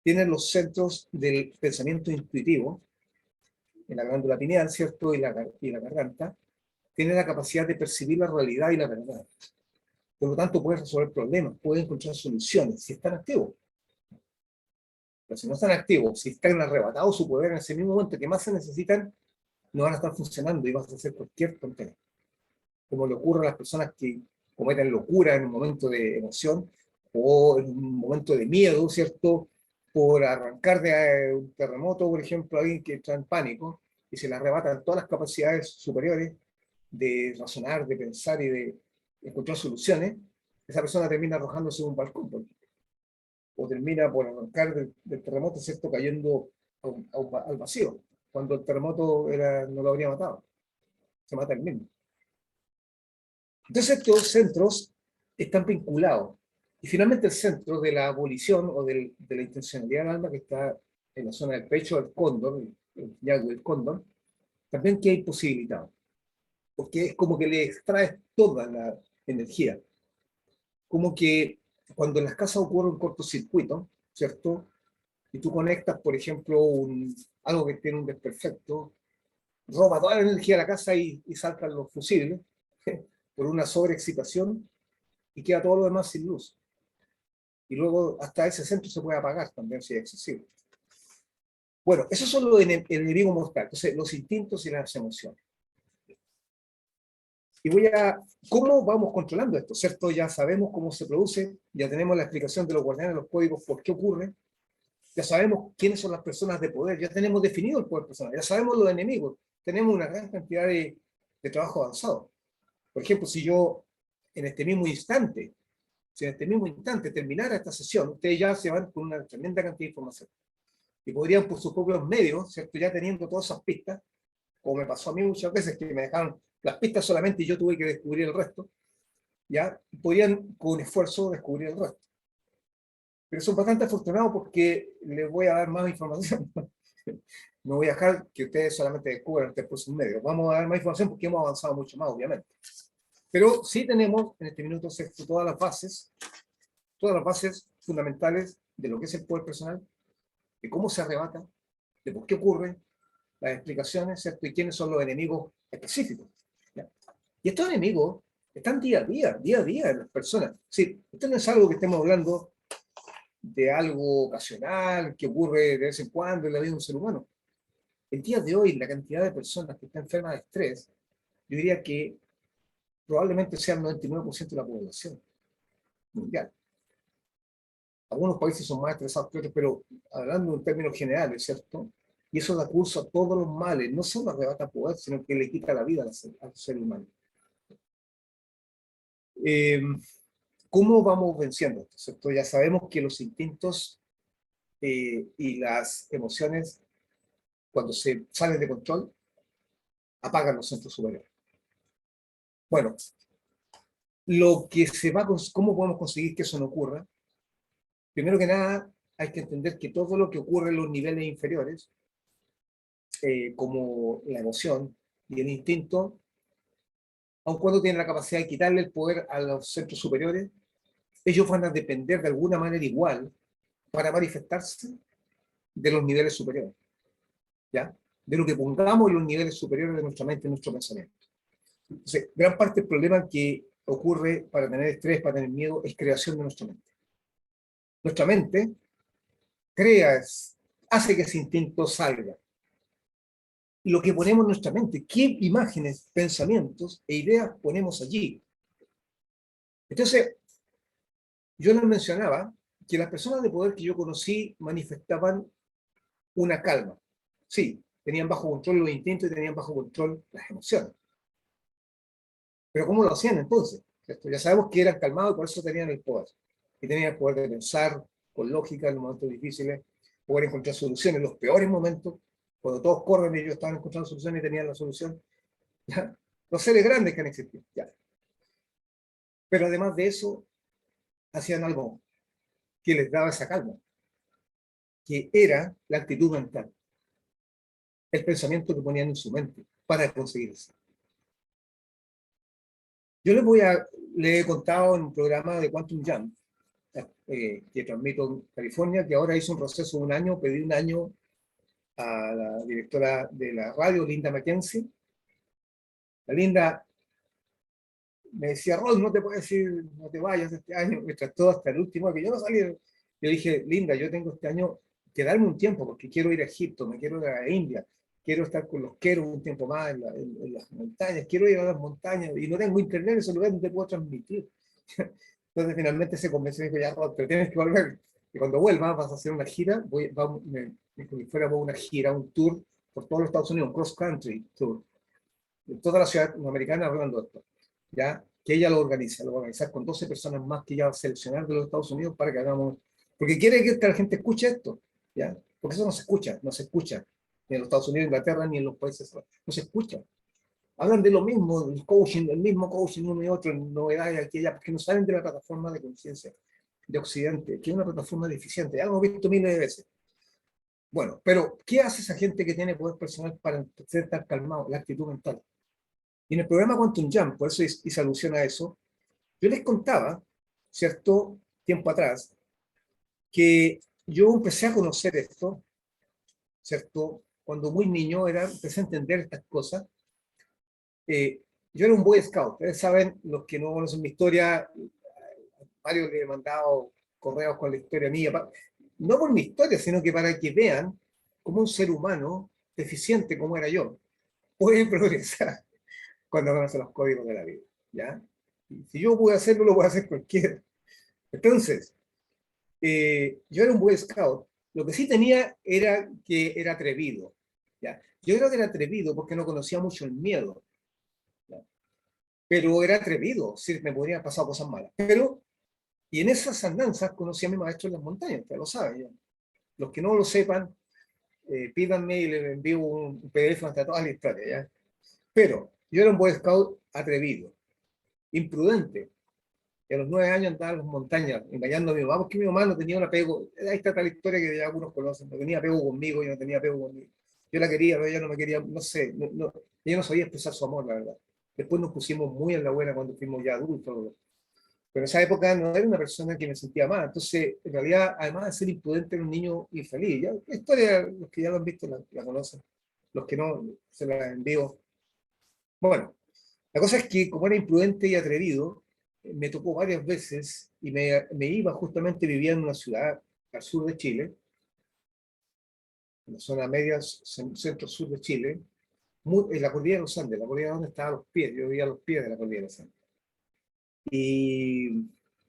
tienes los centros del pensamiento intuitivo, en la glándula pineal, ¿cierto? Y la garganta, tiene la capacidad de percibir la realidad y la verdad. Por lo tanto, puedes resolver problemas, puedes encontrar soluciones si están activos. Pero si no están activos, si están arrebatados su poder en ese mismo momento que más se necesitan, no van a estar funcionando y vas a hacer cualquier tontería. Como le ocurre a las personas que cometen locura en un momento de emoción o en un momento de miedo, ¿cierto? Por arrancar de un terremoto, por ejemplo, alguien que está en pánico y se le arrebatan todas las capacidades superiores de razonar, de pensar y de encontrar soluciones, esa persona termina arrojándose de un balcón, o termina por arrancar del terremoto, ¿cierto? Cayendo al vacío, cuando el terremoto no lo habría matado, se mata el mismo. Entonces estos centros están vinculados. Y finalmente el centro de la abolición o de la intencionalidad del alma, que está en la zona del pecho del cóndor, el ñahui del cóndor, también queda imposibilitado. Porque es como que le extrae toda la energía. Como que cuando en las casas ocurre un cortocircuito, ¿cierto? Y tú conectas, por ejemplo, algo que tiene un desperfecto, roba toda la energía de la casa y saltan los fusibles por una sobreexcitación y queda todo lo demás sin luz. Y luego hasta ese centro se puede apagar también si es excesivo. Bueno, esos son los enemigos mortales, entonces los instintos y las emociones. Y ¿cómo vamos controlando esto? ¿Cierto? Ya sabemos cómo se produce, ya tenemos la explicación de los guardianes de los códigos, por qué ocurre, ya sabemos quiénes son las personas de poder, ya tenemos definido el poder personal, ya sabemos los enemigos, tenemos una gran cantidad de trabajo avanzado. Por ejemplo, si en este mismo instante, si en este mismo instante terminara esta sesión, ustedes ya se van con una tremenda cantidad de información. Y podrían por sus propios medios, ¿cierto? Ya teniendo todas esas pistas, como me pasó a mí muchas veces, que me dejaron las pistas solamente y yo tuve que descubrir el resto, ya podrían con esfuerzo descubrir el resto. Pero son bastante afortunados porque les voy a dar más información. No voy a dejar que ustedes solamente descubran por sus medios. Vamos a dar más información porque hemos avanzado mucho más, obviamente. Pero sí tenemos en este minuto sexto todas las bases fundamentales de lo que es el poder personal, de cómo se arrebata, de por qué ocurre, las explicaciones, ¿cierto? Y quiénes son los enemigos específicos. ¿Ya? Y estos enemigos están día a día en las personas. Sí, esto no es algo que estemos hablando de algo ocasional, que ocurre de vez en cuando en la vida de un ser humano. El día de hoy, la cantidad de personas que están enfermas de estrés, yo diría que probablemente sea el 99% de la población mundial. Algunos países son más estresados que otros, pero hablando en términos generales, ¿cierto? Y eso da curso a todos los males, no solo arrebata poder, sino que le quita la vida al ser humano. Eh, ¿Cómo vamos venciendo esto? ¿Cierto? Ya sabemos que los instintos y las emociones, cuando se salen de control, apagan los centros superiores. Bueno, ¿cómo podemos conseguir que eso no ocurra? Primero que nada, hay que entender que todo lo que ocurre en los niveles inferiores, como la emoción y el instinto, aun cuando tienen la capacidad de quitarle el poder a los centros superiores, ellos van a depender de alguna manera igual para manifestarse de los niveles superiores, ¿ya? De lo que pongamos en los niveles superiores de nuestra mente, y nuestro pensamiento. Entonces, gran parte del problema que ocurre para tener estrés, para tener miedo, es creación de nuestra mente. Nuestra mente crea, hace que ese instinto salga. Lo que ponemos en nuestra mente, qué imágenes, pensamientos e ideas ponemos allí. Entonces, yo les mencionaba que las personas de poder que yo conocí manifestaban una calma. Sí, tenían bajo control los instintos y tenían bajo control las emociones. Pero ¿cómo lo hacían entonces? ¿Cierto? Ya sabemos que eran calmados y por eso tenían el poder. Y tenían el poder de pensar con lógica en los momentos difíciles, poder encontrar soluciones en los peores momentos, cuando todos corren ellos estaban encontrando soluciones y tenían la solución. ¿Ya? Los seres grandes que han existido. ¿Ya? Pero además de eso, hacían algo que les daba esa calma, que era la actitud mental, el pensamiento que ponían en su mente para conseguir eso. Yo les he contado en un programa de Quantum Jump, que transmito en California, que ahora hizo un proceso de un año, pedí un año a la directora de la radio, Linda McKenzie. La Linda me decía, Rod, no te puedes ir, no te vayas este año, me trató hasta el último, que yo no salí. Yo dije, Linda, yo tengo este año que darme un tiempo, porque quiero ir a Egipto, me quiero ir a India, quiero estar con los queros un tiempo más en las montañas, quiero ir a las montañas, y no tengo internet en ese lugar donde puedo transmitir. Entonces finalmente se convenció y dijo, ya, Rod, pero tienes que volver. Y cuando vuelvas vas a hacer una gira, me fuéramos una gira, un tour por todos los Estados Unidos, un cross country tour, en toda la ciudad americana hablando de esto, ¿ya? Que ella lo va a organizar con 12 personas más que ella va a seleccionar de los Estados Unidos para que hagamos, porque quiere que la gente escuche esto, ¿ya? Porque eso no se escucha, ni en los Estados Unidos, Inglaterra, ni en los países, no se escucha. Hablan de lo mismo, del coaching, del mismo coaching uno y otro, novedades aquí y allá, porque no salen de la plataforma de conciencia de Occidente, que es una plataforma deficiente, ya lo hemos visto miles de veces. Bueno, pero ¿qué hace esa gente que tiene poder personal para ser tan calmado? La actitud mental. Y en el programa Quantum Jump, por eso hice alusión a eso, yo les contaba, cierto tiempo atrás, que yo empecé a conocer esto, ¿cierto? Cuando muy niño empecé a entender estas cosas. Yo era un Boy Scout. Ustedes saben, los que no conocen mi historia, varios le he mandado correos con la historia mía, no por mi historia, sino que para que vean cómo un ser humano deficiente como era yo puede progresar cuando conoce los códigos de la vida, ¿ya? Y si yo pude hacerlo, lo puede hacer cualquiera. Entonces, yo era un Boy Scout. Lo que sí tenía era que era atrevido, ¿ya? Yo creo que era atrevido porque no conocía mucho el miedo, ¿ya? Pero era atrevido, sí, me podrían pasar cosas malas. Pero, y en esas andanzas conocí a mi maestro en las montañas, ya lo saben. ¿Ya? Los que no lo sepan, pídanme y les envío un PDF hasta toda la historia, ¿ya? Pero yo era un Boy Scout atrevido, imprudente. Y a los 9 años andaba en las montañas, engañando a mi mamá, porque mi mamá no tenía un apego. Ahí está tal historia que ya algunos conocen. No tenía apego conmigo, yo no tenía apego conmigo. Yo la quería, pero ella no me quería, no sé, ella no sabía expresar su amor, la verdad. Después nos pusimos muy en la buena cuando fuimos ya adultos. Pero en esa época no era una persona que me sentía mal. Entonces, en realidad, además de ser imprudente, era un niño infeliz. Ya, la historia, los que ya lo han visto la conocen. los que no se las envío. Bueno, la cosa es que como era imprudente y atrevido, me tocó varias veces y me iba justamente, vivía en una ciudad al sur de Chile, en la zona media, centro-sur de Chile, en la cordillera de los Andes, la cordillera donde estaba a los pies, yo vivía a los pies de la cordillera de los Andes. Y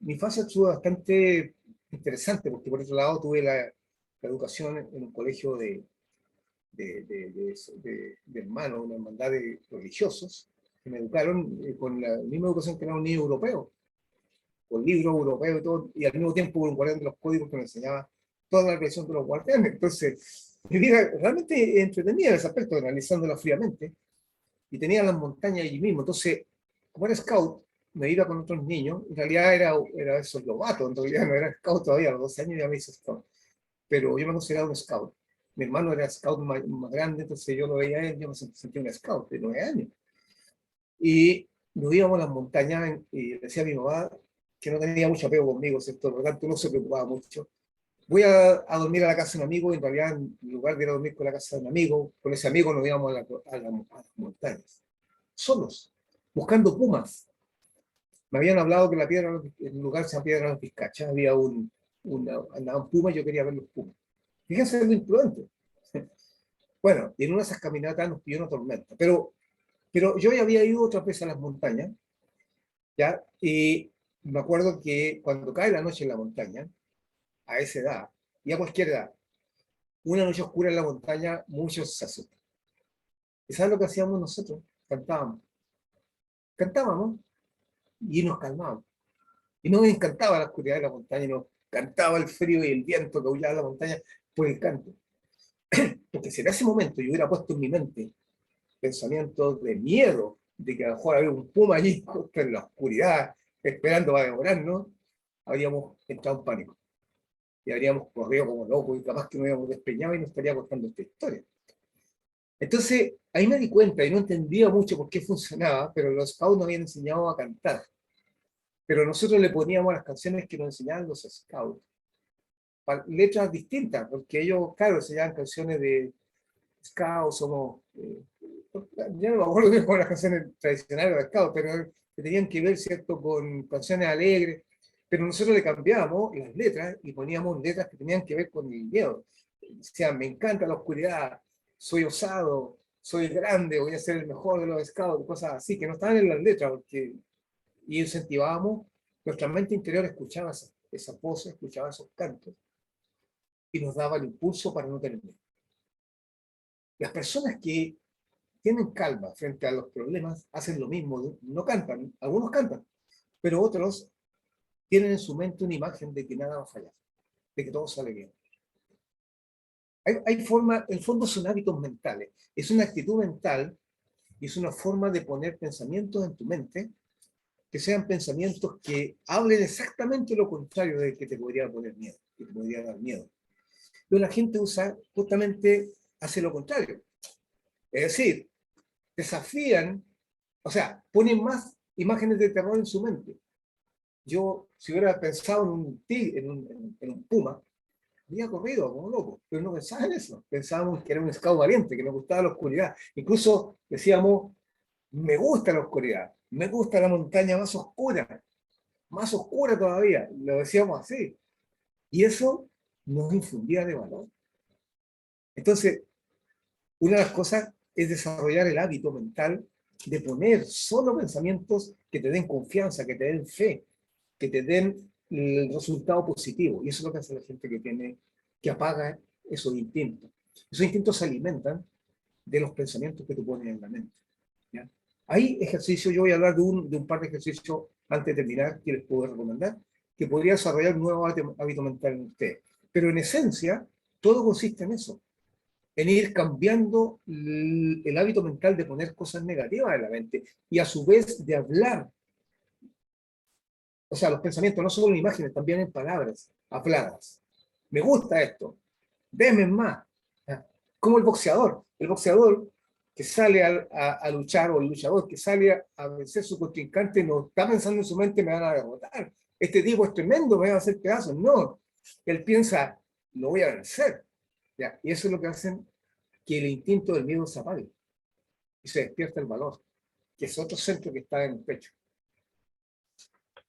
mi infancia estuvo bastante interesante, porque por otro lado tuve la educación en un colegio de hermanos, una hermandad de religiosos, que me educaron con la misma educación que era un niño europeo, con libros europeos y todo, y al mismo tiempo con un guardián de los códigos que me enseñaba toda la creación de los guardianes. Entonces, mi vida realmente entretenida en ese aspecto, analizándola fríamente, y tenía las montañas allí mismo. Entonces, como era scout, me iba con otros niños, en realidad era esos lobatos, en realidad no era scout todavía, a los 12 años ya me hice scout, pero yo me consideraba un scout. Mi hermano era scout más grande, entonces yo lo veía a él, yo me sentía un scout de 9 años. Y nos íbamos a las montañas y decía a mi mamá que no tenía mucho apego conmigo, ¿cierto? Por lo tanto no se preocupaba mucho. Voy a dormir a la casa de un amigo, y en realidad en lugar de ir a dormir con la casa de un amigo, con ese amigo nos íbamos a las montañas, solos, buscando pumas. Me habían hablado que la piedra, el lugar se llama Piedra de las Vizcachas, había andaban pumas y yo quería ver los pumas. Fíjense lo imprudente. Bueno, y en una de esas caminatas nos pilló una tormenta, pero yo ya había ido otras veces a las montañas, ¿ya? Y me acuerdo que cuando cae la noche en la montaña, a esa edad, y a cualquier edad, una noche oscura en la montaña, muchos se asustan. ¿Y sabes lo que hacíamos nosotros? Cantábamos. Cantábamos y nos calmábamos. Y nos encantaba la oscuridad de la montaña, y nos encantaba el frío y el viento que aullaba en la montaña por el canto. Porque si en ese momento yo hubiera puesto en mi mente pensamientos de miedo, de que a lo mejor había un puma allí justo en la oscuridad, esperando para devorarnos, habríamos entrado en pánico. Y habríamos corrido como locos y capaz que nos habíamos despeñado y nos estaría contando esta historia. Entonces, ahí me di cuenta y no entendía mucho por qué funcionaba, pero los scouts nos habían enseñado a cantar. Pero nosotros le poníamos a las canciones que nos enseñaban los scouts letras distintas, porque ellos, claro, enseñaban canciones de scouts, somos, ya no me acuerdo bien con las canciones tradicionales de scouts, pero que tenían que ver, ¿cierto?, con canciones alegres, pero nosotros le cambiábamos las letras y poníamos letras que tenían que ver con el miedo. O sea, me encanta la oscuridad, soy osado, soy grande, voy a ser el mejor de los scouts, cosas así, que no estaban en las letras, porque, y incentivábamos, nuestra mente interior escuchaba esas voces, escuchaba esos cantos, y nos daba el impulso para no tener miedo. Las personas que tienen calma frente a los problemas hacen lo mismo, no cantan, algunos cantan, pero otros tienen en su mente una imagen de que nada va a fallar, de que todo sale bien. Hay forma, el fondo son hábitos mentales, es una actitud mental y es una forma de poner pensamientos en tu mente que sean pensamientos que hablen exactamente lo contrario de que te podría poner miedo, que te podría dar miedo. Pero la gente usa, justamente hace lo contrario. Es decir, desafían, o sea, ponen más imágenes de terror en su mente. Yo, si hubiera pensado en un tigre, en un puma, habría corrido como loco, pero no pensaba en eso. Pensábamos que era un scout valiente, que nos gustaba la oscuridad. Incluso decíamos, me gusta la oscuridad, me gusta la montaña más oscura todavía. Lo decíamos así. Y eso nos infundía de valor. Entonces, una de las cosas es desarrollar el hábito mental de poner solo pensamientos que te den confianza, que te den fe, que te den el resultado positivo. Y eso es lo que hace la gente que apaga esos instintos. Esos instintos se alimentan de los pensamientos que tú pones en la mente. ¿Ya? Hay ejercicios, yo voy a hablar de un par de ejercicios antes de terminar, que les puedo recomendar, que podría desarrollar un nuevo hábito mental en usted. Pero en esencia, todo consiste en eso, en ir cambiando el hábito mental de poner cosas negativas en la mente y a su vez de hablar. O sea, los pensamientos no solo en imágenes, también en palabras habladas. Me gusta esto, denme más. Como el boxeador que sale a luchar, o el luchador que sale a vencer a su contrincante, no está pensando en su mente, me van a derrotar. Este tipo es tremendo, me va a hacer pedazos. No, él piensa, lo voy a vencer. ¿Ya? Y eso es lo que hacen que el instinto del miedo se apague y se despierta el valor, que es otro centro que está en el pecho.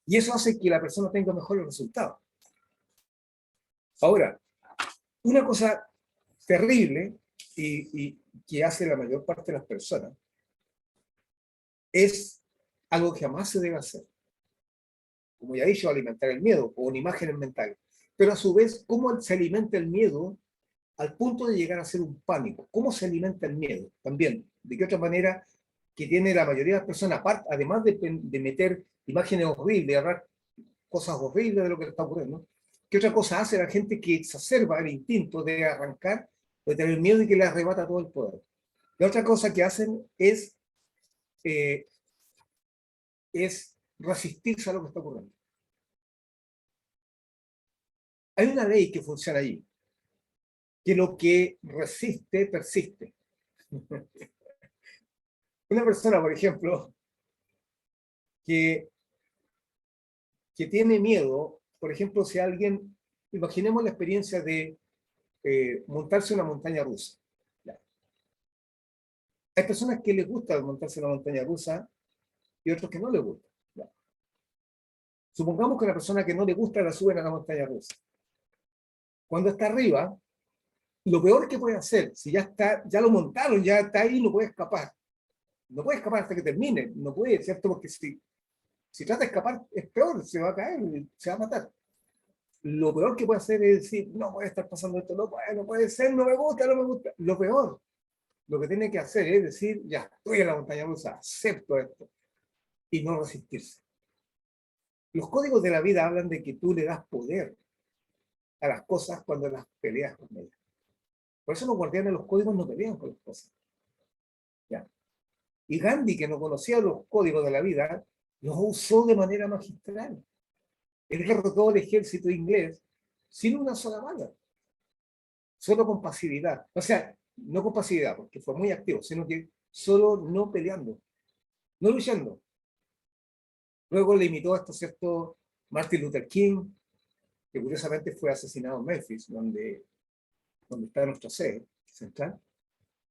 Y eso hace que la persona tenga mejores resultados. Ahora, una cosa terrible y que hace la mayor parte de las personas es algo que jamás se debe hacer. Como ya he dicho, alimentar el miedo con imágenes mentales. Pero a su vez, ¿cómo se alimenta el miedo al punto de llegar a ser un pánico? ¿Cómo se alimenta el miedo? También, ¿de qué otra manera que tiene la mayoría de las personas, aparte, además de meter imágenes horribles, de hablar cosas horribles de lo que está ocurriendo, qué otra cosa hace la gente que exacerba el instinto de arrancar, de tener miedo y que le arrebata todo el poder? La otra cosa que hacen eh, es resistirse a lo que está ocurriendo. Hay una ley que funciona allí, que lo que resiste, persiste. Una persona, por ejemplo, que, que tiene miedo, por ejemplo, si alguien, imaginemos la experiencia de montarse una montaña rusa. ¿Ya? Hay personas que les gusta montarse una montaña rusa y otros que no les gusta. ¿Ya? Supongamos que a la persona que no le gusta la suben a la montaña rusa. Cuando está arriba, lo peor que puede hacer, si ya está, ya lo montaron, ya está ahí, no puede escapar. No puede escapar hasta que termine, no puede, ¿cierto? Porque si trata de escapar, es peor, se va a caer, se va a matar. Lo peor que puede hacer es decir, no puede estar pasando esto, no puede ser, no me gusta, no me gusta. Lo peor, lo que tiene que hacer es decir, ya, estoy en la montaña rusa, acepto esto, y no resistirse. Los códigos de la vida hablan de que tú le das poder a las cosas cuando las peleas con ellas. Por eso los guardianes de los códigos no pelean con las cosas. ¿Ya? Y Gandhi, que no conocía los códigos de la vida, los usó de manera magistral. Él derrotó al ejército inglés sin una sola bala, solo con pasividad. O sea, no con pasividad, porque fue muy activo, sino que solo no peleando, no luchando. Luego le imitó hasta cierto Martin Luther King, que curiosamente fue asesinado en Memphis, donde está nuestra sede central,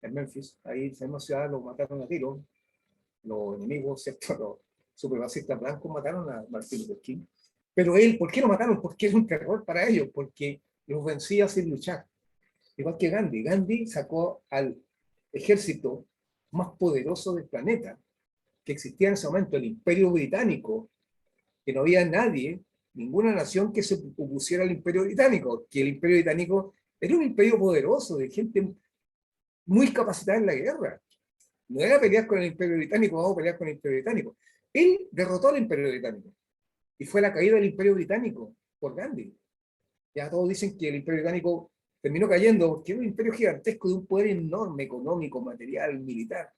en Memphis. Ahí en esa ciudad lo mataron a tiro. Los enemigos, ¿cierto? Los supremacistas blancos mataron a Martin Luther King. Pero él, ¿por qué lo mataron? Porque era un terror para ellos, porque los vencía sin luchar. Igual que Gandhi. Gandhi sacó al ejército más poderoso del planeta, que existía en ese momento, el Imperio Británico, que no había nadie, ninguna nación que se opusiera al Imperio Británico, que el Imperio Británico era un imperio poderoso, de gente muy capacitada en la guerra. No era pelear con el Imperio Británico, vamos a pelear con el Imperio Británico. Él derrotó al Imperio Británico. Y fue la caída del Imperio Británico por Gandhi. Ya todos dicen que el Imperio Británico terminó cayendo porque era un imperio gigantesco de un poder enorme, económico, material, militar,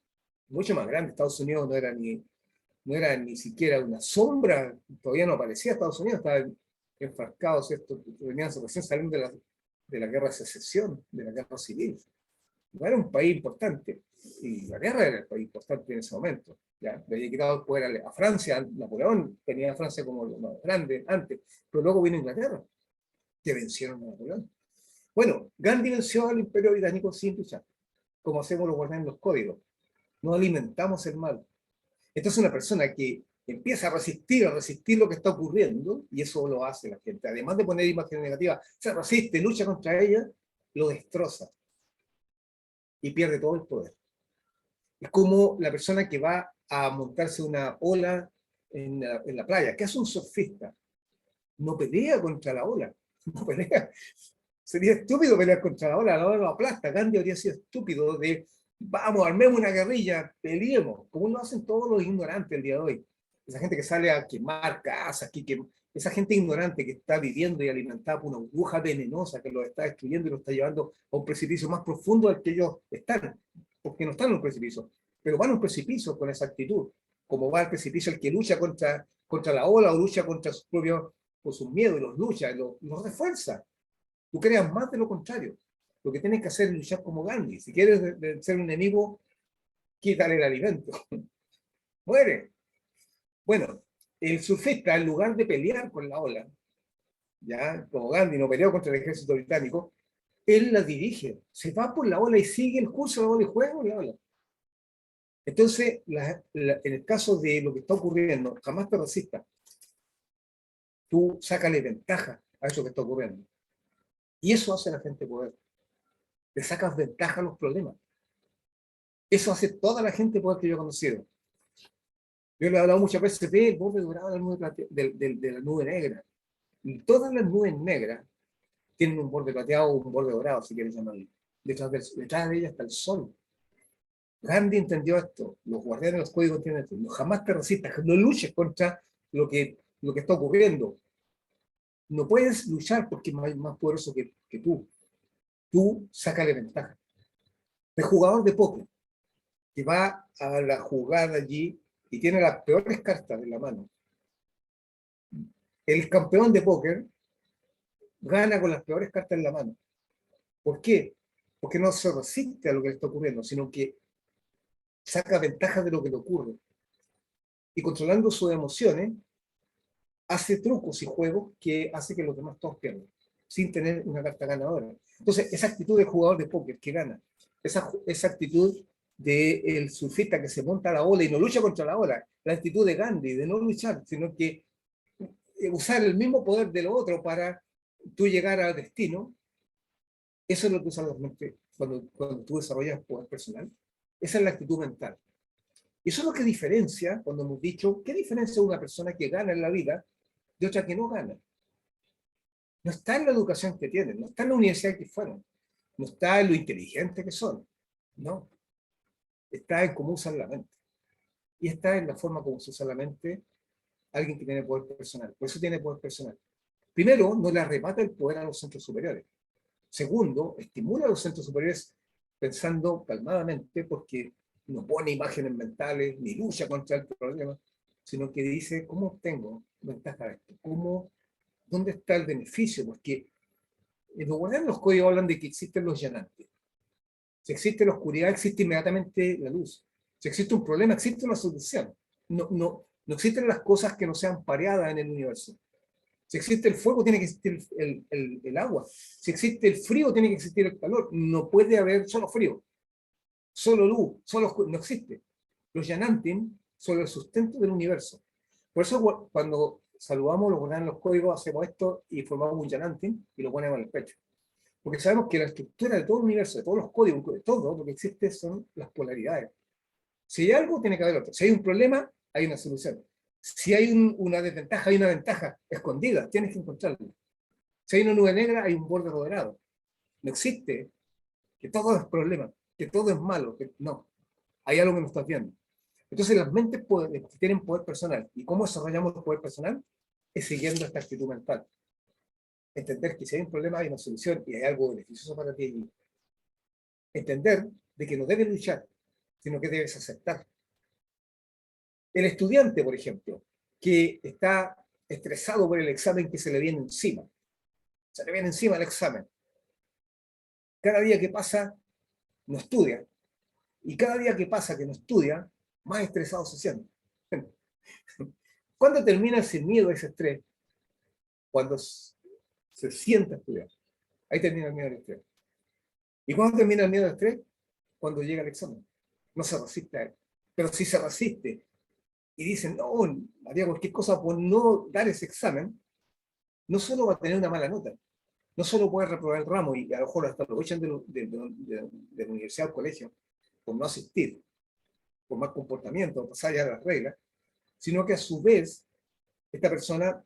mucho más grande. Estados Unidos no era ni siquiera una sombra, todavía no aparecía Estados Unidos, estaba enfrascado, ¿cierto? Venían recién saliendo de la guerra de secesión, de la guerra civil. No era un país importante, y la guerra era el país importante en ese momento. ¿Ya? Le había quitado el poder a Francia, Napoleón tenía a Francia como lo más grande antes, pero luego vino Inglaterra, que vencieron a Napoleón. Bueno, Gandhi venció al Imperio Británico sin luchar, como hacemos los guardianes en los códigos. No alimentamos el mal. Entonces una persona que empieza a resistir lo que está ocurriendo, y eso lo hace la gente, además de poner imágenes negativas, se resiste, lucha contra ella, lo destroza y pierde todo el poder. Es como la persona que va a montarse una ola en la playa. ¿Qué hace un surfista? No pelea contra la ola, no pelea. Sería estúpido pelear contra la ola lo aplasta. Gandhi habría sido estúpido de, vamos, armemos una guerrilla, peleemos, como lo hacen todos los ignorantes el día de hoy. Esa gente que sale a quemar casas, esa gente ignorante que está viviendo y alimentada por una burbuja venenosa que los está destruyendo y los está llevando a un precipicio más profundo del que ellos están, porque no están en un precipicio, pero van a un precipicio con esa actitud, como va al precipicio el que lucha contra la ola o lucha contra sus propios, con sus miedos, los lucha, los refuerza. Tú creas más de lo contrario. Lo que tienes que hacer es luchar como Gandhi. Si quieres ser un enemigo, quítale el alimento. Muere. Bueno, el surfista, en lugar de pelear con la ola, ya como Gandhi no peleó contra el ejército británico, él la dirige, se va por la ola y sigue el curso de la ola y juega por la ola. Entonces, en el caso de lo que está ocurriendo, jamás te resistas. Tú sácale ventaja a eso que está ocurriendo. Y eso hace la gente poder. Le sacas ventaja a los problemas. Eso hace toda la gente poder que yo he conocido. Yo le he hablado muchas veces del borde dorado de la nube, de la nube negra. Y todas las nubes negras tienen un borde plateado o un borde dorado, si quieres llamarlo. Detrás de ella está el sol. Gandhi entendió esto. Los guardianes de los códigos tienen esto. No, jamás te resistas, no luches contra lo que está ocurriendo. No puedes luchar porque es más poderoso que tú. Tú sácale ventaja. El jugador de póker que va a la jugada allí y tiene las peores cartas en la mano. El campeón de póker gana con las peores cartas en la mano. ¿Por qué? Porque no se resiste a lo que le está ocurriendo, sino que saca ventaja de lo que le ocurre. Y controlando sus emociones, hace trucos y juegos que hace que los demás todos pierdan, sin tener una carta ganadora. Entonces, esa actitud del jugador de póker que gana, esa actitud del surfista que se monta a la ola y no lucha contra la ola, la actitud de Gandhi, de no luchar, sino que usar el mismo poder de lo otro para tú llegar al destino, eso es lo que usan las mentes cuando tú desarrollas poder personal. Esa es la actitud mental. Y eso es lo que diferencia, cuando hemos dicho, ¿qué diferencia una persona que gana en la vida de otra que no gana? No está en la educación que tienen, no está en la universidad que fueron, no está en lo inteligente que son, no. Está en cómo usan la mente. Y está en la forma como se usa la mente alguien que tiene poder personal. Por eso tiene poder personal. Primero, no le arrebata el poder a los centros superiores. Segundo, estimula a los centros superiores pensando calmadamente porque no pone imágenes mentales ni lucha contra el problema, sino que dice, ¿cómo obtengo ventaja de esto? ¿Dónde está el beneficio? Porque en los códigos hablan de que existen los llanantes. Si existe la oscuridad, existe inmediatamente la luz. Si existe un problema, existe una solución. No existen las cosas que no sean pareadas en el universo. Si existe el fuego, tiene que existir el agua. Si existe el frío, tiene que existir el calor. No puede haber solo frío, solo luz, solo oscuridad. No existe. Los Yanantin son el sustento del universo. Por eso cuando saludamos, lo ponemos en los códigos, hacemos esto y formamos un Yanantin y lo ponemos en el pecho. Porque sabemos que la estructura de todo el universo, de todos los códigos, de todo lo que existe son las polaridades. Si hay algo, tiene que haber otro. Si hay un problema, hay una solución. Si hay una desventaja, hay una ventaja escondida, tienes que encontrarla. Si hay una nube negra, hay un borde moderado. No existe que todo es problema, que todo es malo, que no. Hay algo que no estás viendo. Entonces las mentes tienen poder personal. ¿Y cómo desarrollamos el poder personal? Es siguiendo esta actitud mental. Entender que si hay un problema hay una solución y hay algo beneficioso para ti allí. Entender de que no debes luchar, sino que debes aceptar. El estudiante, por ejemplo, que está estresado por el examen que se le viene encima. Se le viene encima el examen. Cada día que pasa, no estudia. Y cada día que pasa que no estudia, más estresado se siente. ¿Cuándo termina ese miedo, ese estrés? Cuando se sienta a estudiar. Ahí termina el miedo al estrés. ¿Y cuándo termina el miedo al estrés? Cuando llega el examen. No se resiste a él. Pero si se resiste y dice, no, haría cualquier cosa por no dar ese examen, no solo va a tener una mala nota, no solo puede reprobar el ramo y a lo mejor hasta lo echan de la universidad o colegio por no asistir, por mal comportamiento, pasar ya de las reglas, sino que a su vez, esta persona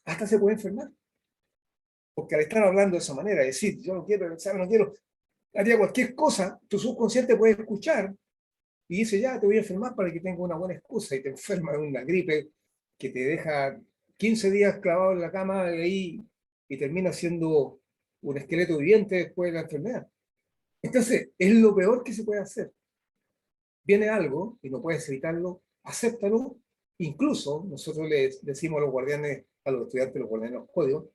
hasta se puede enfermar. Porque al estar hablando de esa manera, decir, yo no quiero el examen, no quiero, haría cualquier cosa, tu subconsciente puede escuchar y dice, ya, te voy a enfermar para que tenga una buena excusa y te enferma de una gripe que te deja 15 días clavado en la cama ahí y termina siendo un esqueleto viviente después de la enfermedad. Entonces, es lo peor que se puede hacer. Viene algo y no puedes evitarlo, acéptalo. Incluso nosotros les decimos a los guardianes, a los estudiantes, los guardianes de los códigos,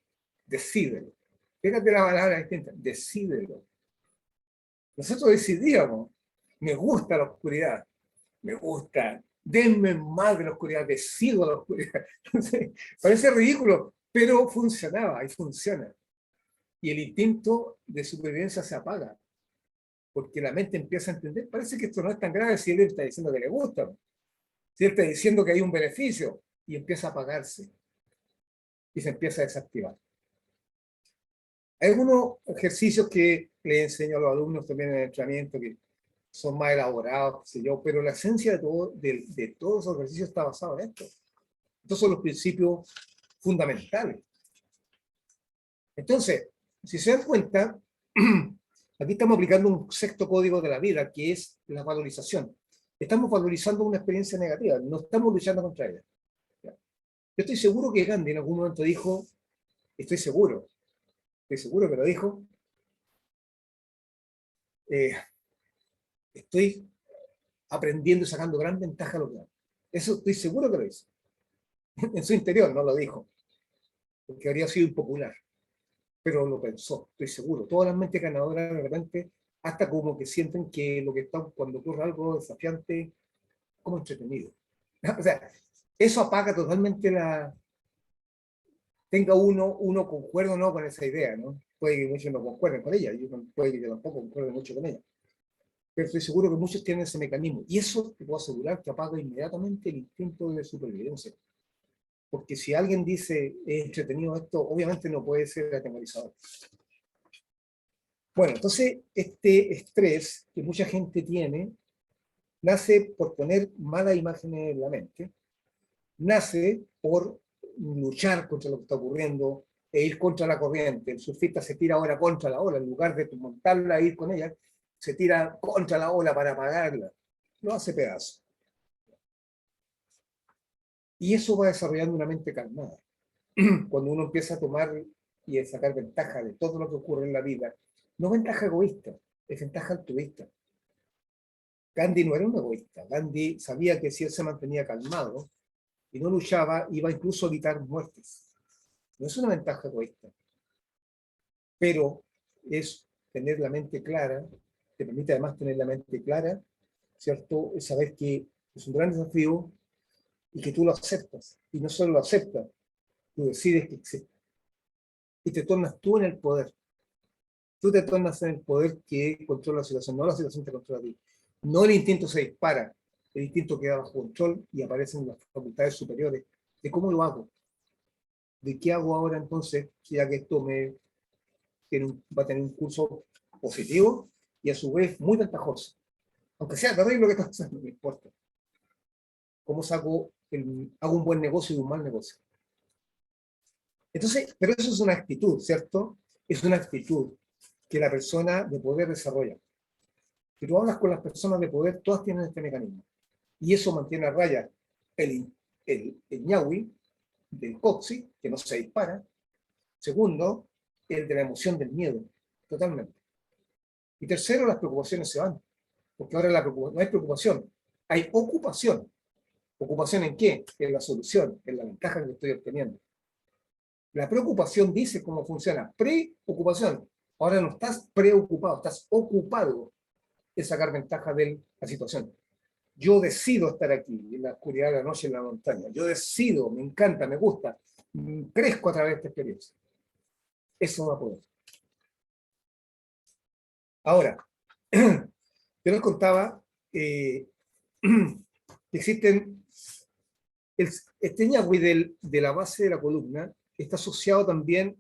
decídelo. Fíjate la palabra distinta, decídelo. Nosotros decidíamos, me gusta la oscuridad, me gusta, denme más de la oscuridad, decido la oscuridad. Entonces, parece ridículo, pero funcionaba y funciona. y el instinto de supervivencia se apaga, porque la mente empieza a entender, parece que esto no es tan grave si él está diciendo que le gusta, si él está diciendo que hay un beneficio, y empieza a apagarse, y se empieza a desactivar. Hay algunos ejercicios que le enseño a los alumnos también en el entrenamiento que son más elaborados, qué sé yo, pero la esencia de todos esos ejercicios está basado en esto. Estos son los principios fundamentales. Entonces, si se dan cuenta, aquí estamos aplicando un sexto código de la vida, que es la valorización. Estamos valorizando una experiencia negativa, no estamos luchando contra ella. Yo estoy seguro que Gandhi en algún momento dijo, estoy seguro que lo dijo, eh, estoy aprendiendo y sacando gran ventaja a lo que hago. Eso estoy seguro que lo hizo. En su interior no lo dijo, porque habría sido impopular, pero lo pensó, estoy seguro. Todas las mentes ganadoras de repente, hasta como que sienten que lo que está, cuando ocurre algo desafiante, como entretenido. O sea, eso apaga totalmente la... Tenga uno concuerdo o no con esa idea, ¿no? Puede que muchos no concuerden con ella, puede que yo tampoco concuerde mucho con ella. Pero estoy seguro que muchos tienen ese mecanismo. Y eso te puedo asegurar que apaga inmediatamente el instinto de supervivencia. Porque si alguien dice, es entretenido esto, obviamente no puede ser atemorizador. Bueno, entonces este estrés que mucha gente tiene, nace por poner malas imágenes en la mente, nace por luchar contra lo que está ocurriendo e ir contra la corriente. El surfista se tira ahora contra la ola, en lugar de montarla e ir con ella, se tira contra la ola para apagarla. Lo hace pedazo. Y eso va desarrollando una mente calmada. Cuando uno empieza a tomar y a sacar ventaja de todo lo que ocurre en la vida, no ventaja egoísta, es ventaja altruista. Gandhi no era un egoísta. Gandhi sabía que si él se mantenía calmado y no luchaba, iba incluso a evitar muertes. No es una ventaja egoísta, pero es tener la mente clara, te permite además tener la mente clara, ¿cierto? Es saber que es un gran desafío y que tú lo aceptas. Y no solo lo aceptas, tú decides que existe. Y te tornas tú en el poder. Tú te tornas en el poder que controla la situación, no la situación te controla a ti. No el instinto se dispara, el instinto queda bajo control y aparecen las facultades superiores de cómo lo hago, de qué hago ahora entonces, ya que esto va a tener un curso positivo y a su vez muy ventajoso. Aunque sea terrible lo que está haciendo, no me importa. ¿Cómo hago un buen negocio y un mal negocio? Entonces, pero eso es una actitud, ¿cierto? Es una actitud que la persona de poder desarrolla. Si tú hablas con las personas de poder, todas tienen este mecanismo. Y eso mantiene a raya el ñahui del coxi, que no se dispara. Segundo, el de la emoción del miedo, totalmente. Y tercero, las preocupaciones se van. Porque ahora no hay preocupación, hay ocupación. ¿Ocupación en qué? En la solución, en la ventaja que estoy obteniendo. La preocupación dice cómo funciona. Preocupación. Ahora no estás preocupado, estás ocupado en sacar ventaja de la situación. Yo decido estar aquí, en la oscuridad de la noche en la montaña. Yo decido, me encanta, me gusta. Crezco a través de esta experiencia. Eso va a poder. Ahora, yo les contaba que existen este ñagüi de la base de la columna está asociado también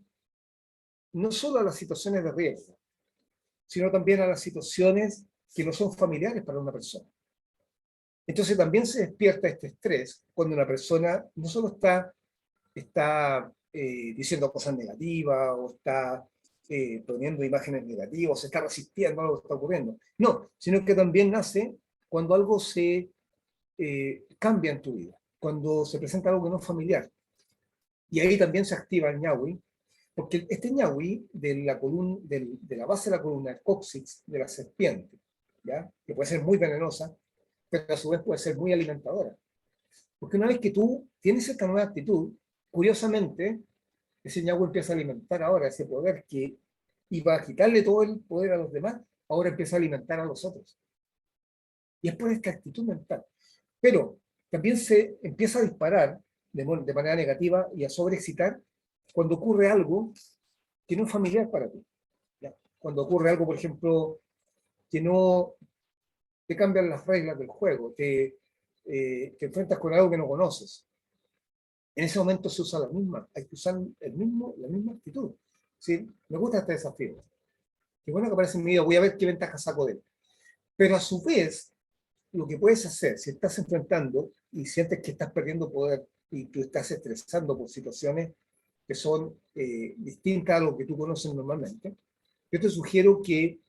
no solo a las situaciones de riesgo, sino también a las situaciones que no son familiares para una persona. Entonces también se despierta este estrés cuando una persona no solo está diciendo cosas negativas o está poniendo imágenes negativas, o se está resistiendo a algo que está ocurriendo. No, sino que también nace cuando algo se cambia en tu vida, cuando se presenta algo que no es familiar. Y ahí también se activa el ñahui, porque este ñahui de la base de la columna, el cóccix de la serpiente, ¿ya? Que puede ser muy venenosa, pero a su vez puede ser muy alimentadora. Porque una vez que tú tienes esta nueva actitud, curiosamente, ese ñahui empieza a alimentar ahora ese poder que iba a quitarle todo el poder a los demás, ahora empieza a alimentar a los otros. Y es por esta actitud mental. Pero también se empieza a disparar de manera negativa y a sobreexcitar cuando ocurre algo que no es familiar para ti. ¿Ya? Cuando ocurre algo, por ejemplo, que no te cambian las reglas del juego, te enfrentas con algo que no conoces. En ese momento se usa la misma, hay que usar la misma actitud. ¿Sí? Me gusta este desafío. Qué bueno que aparece en mi vida, voy a ver qué ventaja saco de él. Pero a su vez, lo que puedes hacer, si estás enfrentando y sientes que estás perdiendo poder y tú estás estresando por situaciones que son distintas a lo que tú conoces normalmente, yo te sugiero que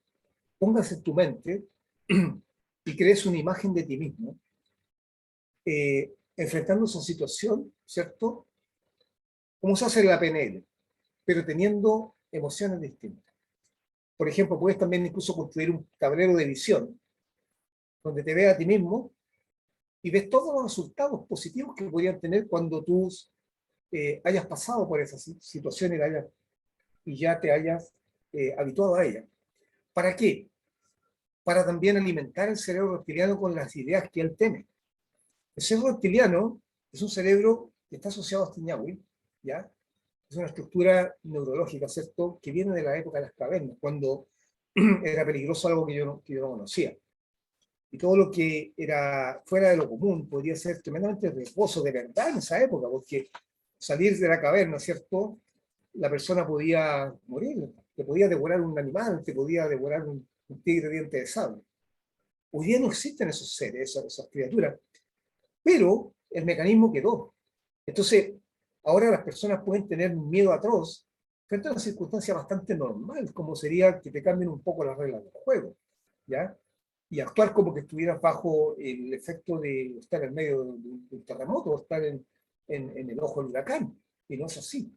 pongas en tu mente y crees una imagen de ti mismo enfrentando esa situación, ¿cierto? Como se hace en la PNL, pero teniendo emociones distintas. Por ejemplo, puedes también incluso construir un tablero de visión donde te veas a ti mismo y ves todos los resultados positivos que podrían tener cuando tú hayas pasado por esa situación y ya te hayas habituado a ella. ¿Para qué? Para también alimentar el cerebro reptiliano con las ideas que él teme. El cerebro reptiliano es un cerebro que está asociado a Stiñawi, ¿ya? Es una estructura neurológica, ¿cierto?, que viene de la época de las cavernas, cuando era peligroso algo que yo no conocía. Y todo lo que era fuera de lo común podría ser tremendamente riesgoso de verdad en esa época, porque salir de la caverna, ¿cierto?, la persona podía morir, te podía devorar un animal, te podía devorar un tigre diente de sable. Hoy día no existen esos seres, esas criaturas, pero el mecanismo quedó. Entonces, ahora las personas pueden tener un miedo atroz frente a una circunstancia bastante normal, como sería que te cambien un poco las reglas del juego, ¿ya? Y actuar como que estuvieras bajo el efecto de estar en medio de un terremoto o estar en el ojo del huracán, y no es así.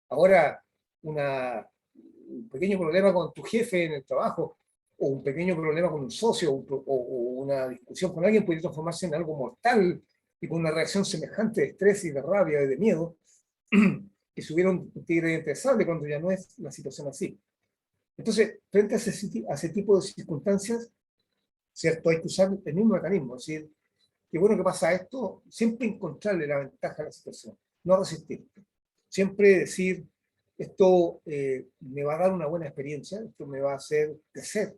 Ahora, un pequeño problema con tu jefe en el trabajo, o un pequeño problema con un socio, o una discusión con alguien puede transformarse en algo mortal y con una reacción semejante de estrés y de rabia y de miedo, que si hubiera un tigre entre sable cuando ya no es la situación así. Entonces, frente a ese tipo de circunstancias, ¿cierto? Hay que usar el mismo mecanismo, es decir, qué bueno que pasa esto, siempre encontrarle la ventaja a la situación, no resistir. Siempre decir, esto me va a dar una buena experiencia, esto me va a hacer crecer,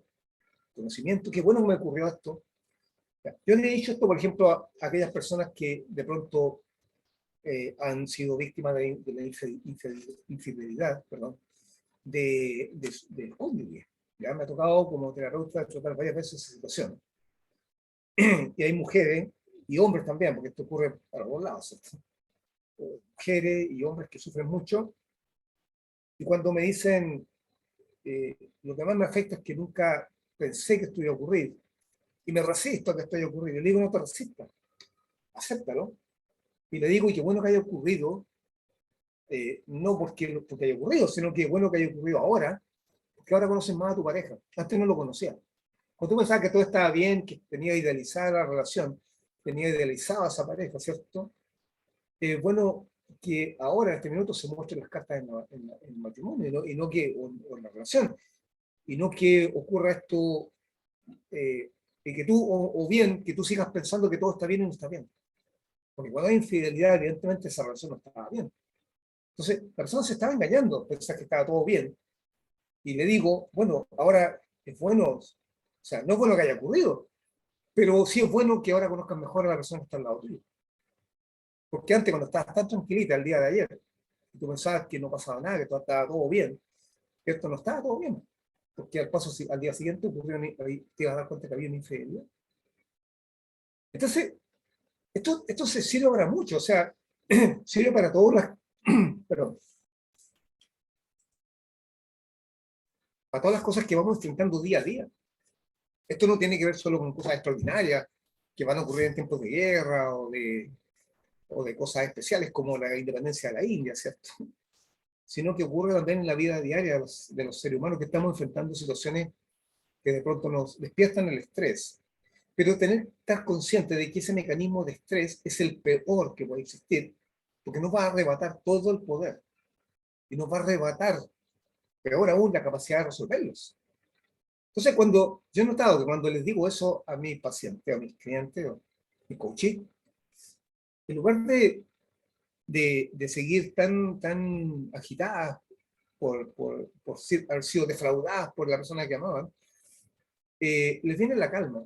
conocimiento, qué bueno que me ocurrió esto. Yo le he dicho esto, por ejemplo, a aquellas personas que de pronto han sido víctimas de la infidelidad, perdón, del cónyuge. Ya me ha tocado como terapeuta tratar varias veces esa situación. Y hay mujeres y hombres también, porque esto ocurre para los lados, ¿cierto? Mujeres y hombres que sufren mucho, y cuando me dicen, lo que más me afecta es que nunca pensé que esto iba a ocurrir, y me resisto a que esto haya ocurrido, y le digo, no te resistas, acéptalo, y le digo, y qué bueno que haya ocurrido, no porque haya ocurrido, sino que es bueno que haya ocurrido ahora, porque ahora conoces más a tu pareja, antes no lo conocía. Cuando tú pensabas que todo estaba bien, que tenía idealizada la relación, tenía idealizada a esa pareja, ¿cierto? Bueno que ahora, en este minuto, se muestren las cartas en el matrimonio, y no que, o en la relación, y no que ocurra esto, y que tú, o bien, que tú sigas pensando que todo está bien y no está bien. Porque cuando hay infidelidad, evidentemente esa relación no estaba bien. Entonces, la persona se estaba engañando, pensaba que estaba todo bien, y le digo, bueno, ahora es bueno, o sea, no es bueno que haya ocurrido, pero sí es bueno que ahora conozcas mejor a la persona que está al lado tuyo. Porque antes, cuando estabas tan tranquilita el día de ayer, y tú pensabas que no pasaba nada, que todo estaba todo bien, que esto no estaba todo bien. Porque al día siguiente ocurrió, te ibas a dar cuenta que había una infidelidad. Entonces, esto se sirve para mucho, o sea, sirve para todas las, perdón, para todas las cosas que vamos enfrentando día a día. Esto no tiene que ver solo con cosas extraordinarias que van a ocurrir en tiempos de guerra o de cosas especiales como la independencia de la India, ¿cierto? Sino que ocurre también en la vida diaria de los seres humanos que estamos enfrentando situaciones que de pronto nos despiertan el estrés. Pero estar consciente de que ese mecanismo de estrés es el peor que puede existir, porque nos va a arrebatar todo el poder y nos va a arrebatar, peor aún, la capacidad de resolverlos. Entonces, cuando yo he notado que cuando les digo eso a mis pacientes, a mis clientes, a mis coaches, en lugar de seguir tan agitadas haber sido defraudadas por la persona que amaban, les viene la calma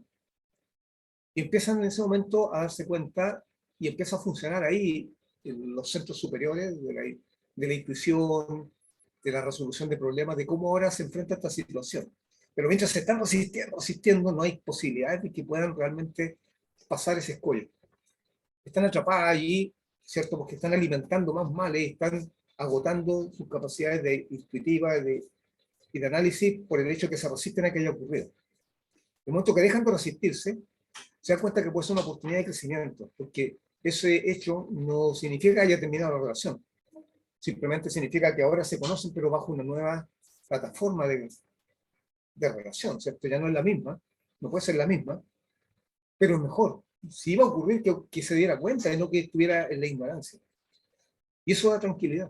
y empiezan en ese momento a darse cuenta y empieza a funcionar ahí en los centros superiores de la intuición, de la resolución de problemas, de cómo ahora se enfrenta esta situación. Pero mientras se están resistiendo, no hay posibilidades de que puedan realmente pasar ese escollo. Están atrapadas allí, ¿cierto? Porque están alimentando más males, están agotando sus capacidades de intuitivas y de análisis por el hecho de que se resisten a que haya ocurrido. En el momento que dejan de resistirse, se dan cuenta que puede ser una oportunidad de crecimiento, porque ese hecho no significa que haya terminado la relación, simplemente significa que ahora se conocen, pero bajo una nueva plataforma de relación, ¿cierto? Ya no es la misma, no puede ser la misma, pero es mejor. Si iba a ocurrir que se diera cuenta y no que estuviera en la ignorancia. Y eso da tranquilidad.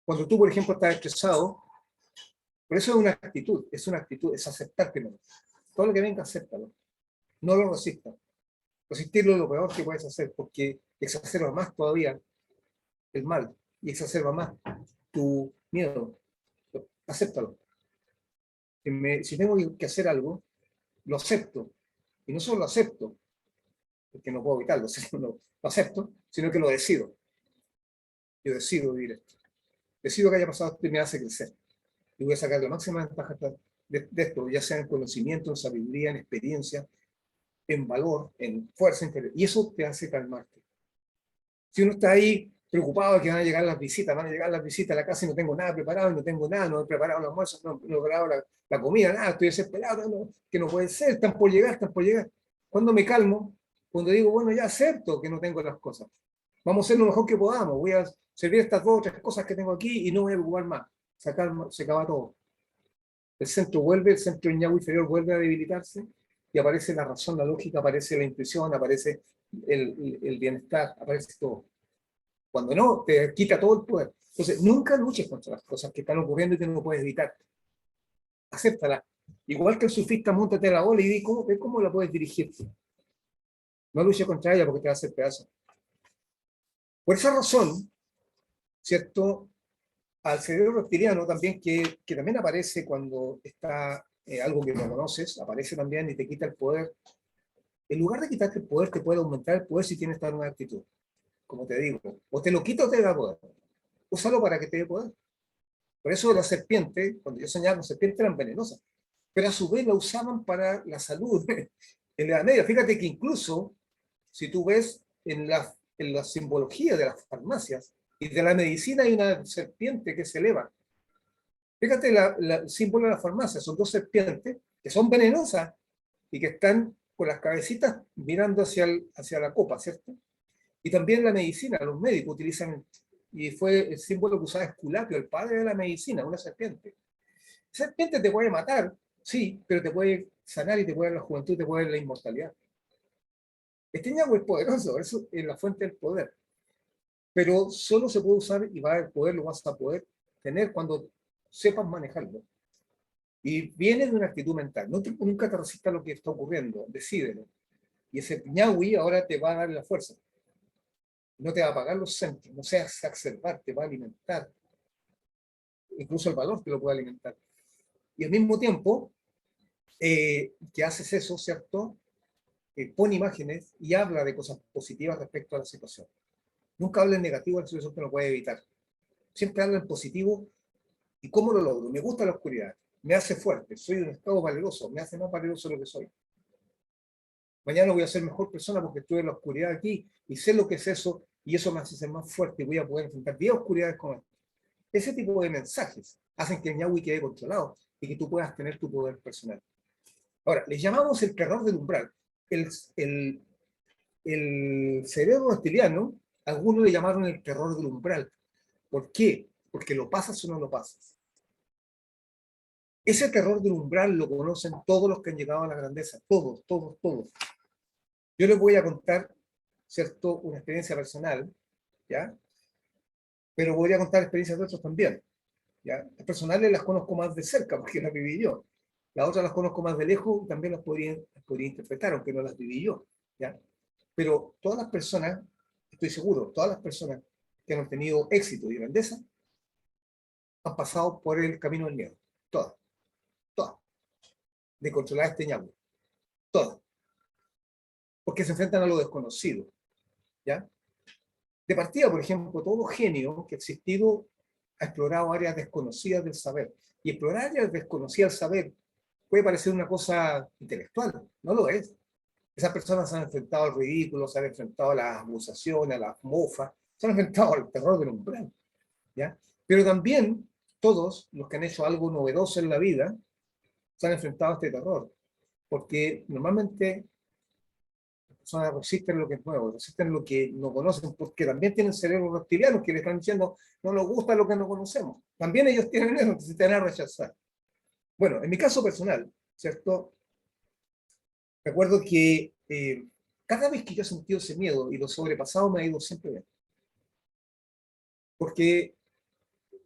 Cuando tú, por ejemplo, estás estresado, por eso es una actitud, es aceptarte. Todo lo que venga, acéptalo. No lo resistas. Resistirlo es lo peor que puedes hacer, porque exacerba más todavía el mal y exacerba más tu miedo. Acéptalo. Si tengo que hacer algo, lo acepto. Y no solo lo acepto, porque no puedo evitarlo, sino lo acepto, sino que lo decido. Yo decido vivir esto. Decido que haya pasado esto y me hace crecer. Y voy a sacar la máxima ventaja de esto, ya sea en conocimiento, en sabiduría, en experiencia, en valor, en fuerza interior. Y eso te hace calmarte. Si uno está ahí preocupado de que van a llegar las visitas a la casa y no tengo nada preparado, y no tengo nada, no he preparado el almuerzo, no he preparado la comida, nada, estoy desesperado, que no puede ser, están por llegar, están por llegar. Cuando me calmo, cuando digo, bueno, ya acepto que no tengo las cosas, vamos a hacer lo mejor que podamos, voy a servir estas 2 o 3 cosas que tengo aquí y no voy a preocupar más, se acaba todo. El centro vuelve, el centro ñau inferior vuelve a debilitarse y aparece la razón, la lógica, aparece la intuición, aparece el bienestar, aparece todo. Cuando no, te quita todo el poder. Entonces, nunca luches contra las cosas que están ocurriendo y que no puedes evitar. Acéptala. Igual que el surfista, móntate a la ola y ve cómo la puedes dirigir. No luches contra ella porque te va a hacer pedazo. Por esa razón, ¿cierto? Al cerebro reptiliano también, que también aparece cuando está algo que no conoces, aparece también y te quita el poder. En lugar de quitarte el poder, te puede aumentar el poder si tienes esta nueva actitud. Como te digo, o te lo quita o te da poder. Úsalo para que te dé poder. Por eso la serpiente, cuando yo soñaba con serpientes, eran venenosas, pero a su vez la usaban para la salud en la Edad Media. Fíjate que incluso, si tú ves en la simbología de las farmacias y de la medicina, hay una serpiente que se eleva. Fíjate el símbolo de la farmacia, son 2 serpientes que son venenosas y que están con las cabecitas mirando hacia la copa, ¿cierto? Y también la medicina, los médicos utilizan, y fue el símbolo que usaba Esculapio, el padre de la medicina, una serpiente. La serpiente te puede matar, sí, pero te puede sanar y te puede dar la juventud, te puede dar la inmortalidad. Este ñago es poderoso, eso es la fuente del poder. Pero solo se puede usar y va a poder, lo vas a poder tener cuando sepas manejarlo. Y viene de una actitud mental. Nunca te resistas a lo que está ocurriendo, decídelo. Y ese ñaui ahora te va a dar la fuerza. No te va a apagar los centros, no seas exacerbar, te va a alimentar. Incluso el valor te lo puede alimentar. Y al mismo tiempo que haces eso, ¿cierto? Pone imágenes y habla de cosas positivas respecto a la situación. Nunca habla en negativo de la situación que no puede evitar. Siempre habla en positivo. ¿Y cómo lo logro? Me gusta la oscuridad, me hace fuerte, soy un estado valeroso, me hace más valeroso de lo que soy. Mañana voy a ser mejor persona porque estoy en la oscuridad aquí y sé lo que es eso y eso me hace ser más fuerte y voy a poder enfrentar 10 oscuridades con esto. Ese tipo de mensajes hacen que el ñahui quede controlado y que tú puedas tener tu poder personal. Ahora, le llamamos el terror del umbral. El, el, el cerebro reptiliano, algunos le llamaron el terror del umbral. ¿Por qué? Porque lo pasas o no lo pasas. Ese terror del umbral lo conocen todos los que han llegado a la grandeza, todos, todos, todos. Yo les voy a contar, ¿cierto?, una experiencia personal, ¿ya? Pero voy a contar experiencias de otros también, ¿ya? Las personales las conozco más de cerca porque las viví yo. Las otras las conozco más de lejos y también las podría interpretar, aunque no las viví yo, ¿ya? Pero todas las personas, estoy seguro, todas las personas que han tenido éxito y grandeza, han pasado por el camino del miedo. Todas, todas. De controlar este ñamo. Todas. Porque se enfrentan a lo desconocido. ¿Ya? De partida, por ejemplo, todo genio que ha existido ha explorado áreas desconocidas del saber. Y explorar áreas desconocidas del saber puede parecer una cosa intelectual, no lo es. Esas personas se han enfrentado al ridículo, se han enfrentado a las acusaciones, a las mofas, se han enfrentado al terror del umbral. ¿Ya? Pero también todos los que han hecho algo novedoso en la vida se han enfrentado a este terror, porque normalmente las personas resisten lo que es nuevo, resisten lo que no conocen, porque también tienen cerebros reptilianos que les están diciendo, no nos gusta lo que no conocemos. También ellos tienen eso, que se te van a rechazar. Bueno, en mi caso personal, ¿cierto? Recuerdo que cada vez que yo he sentido ese miedo y lo sobrepasado me ha ido siempre bien. Porque,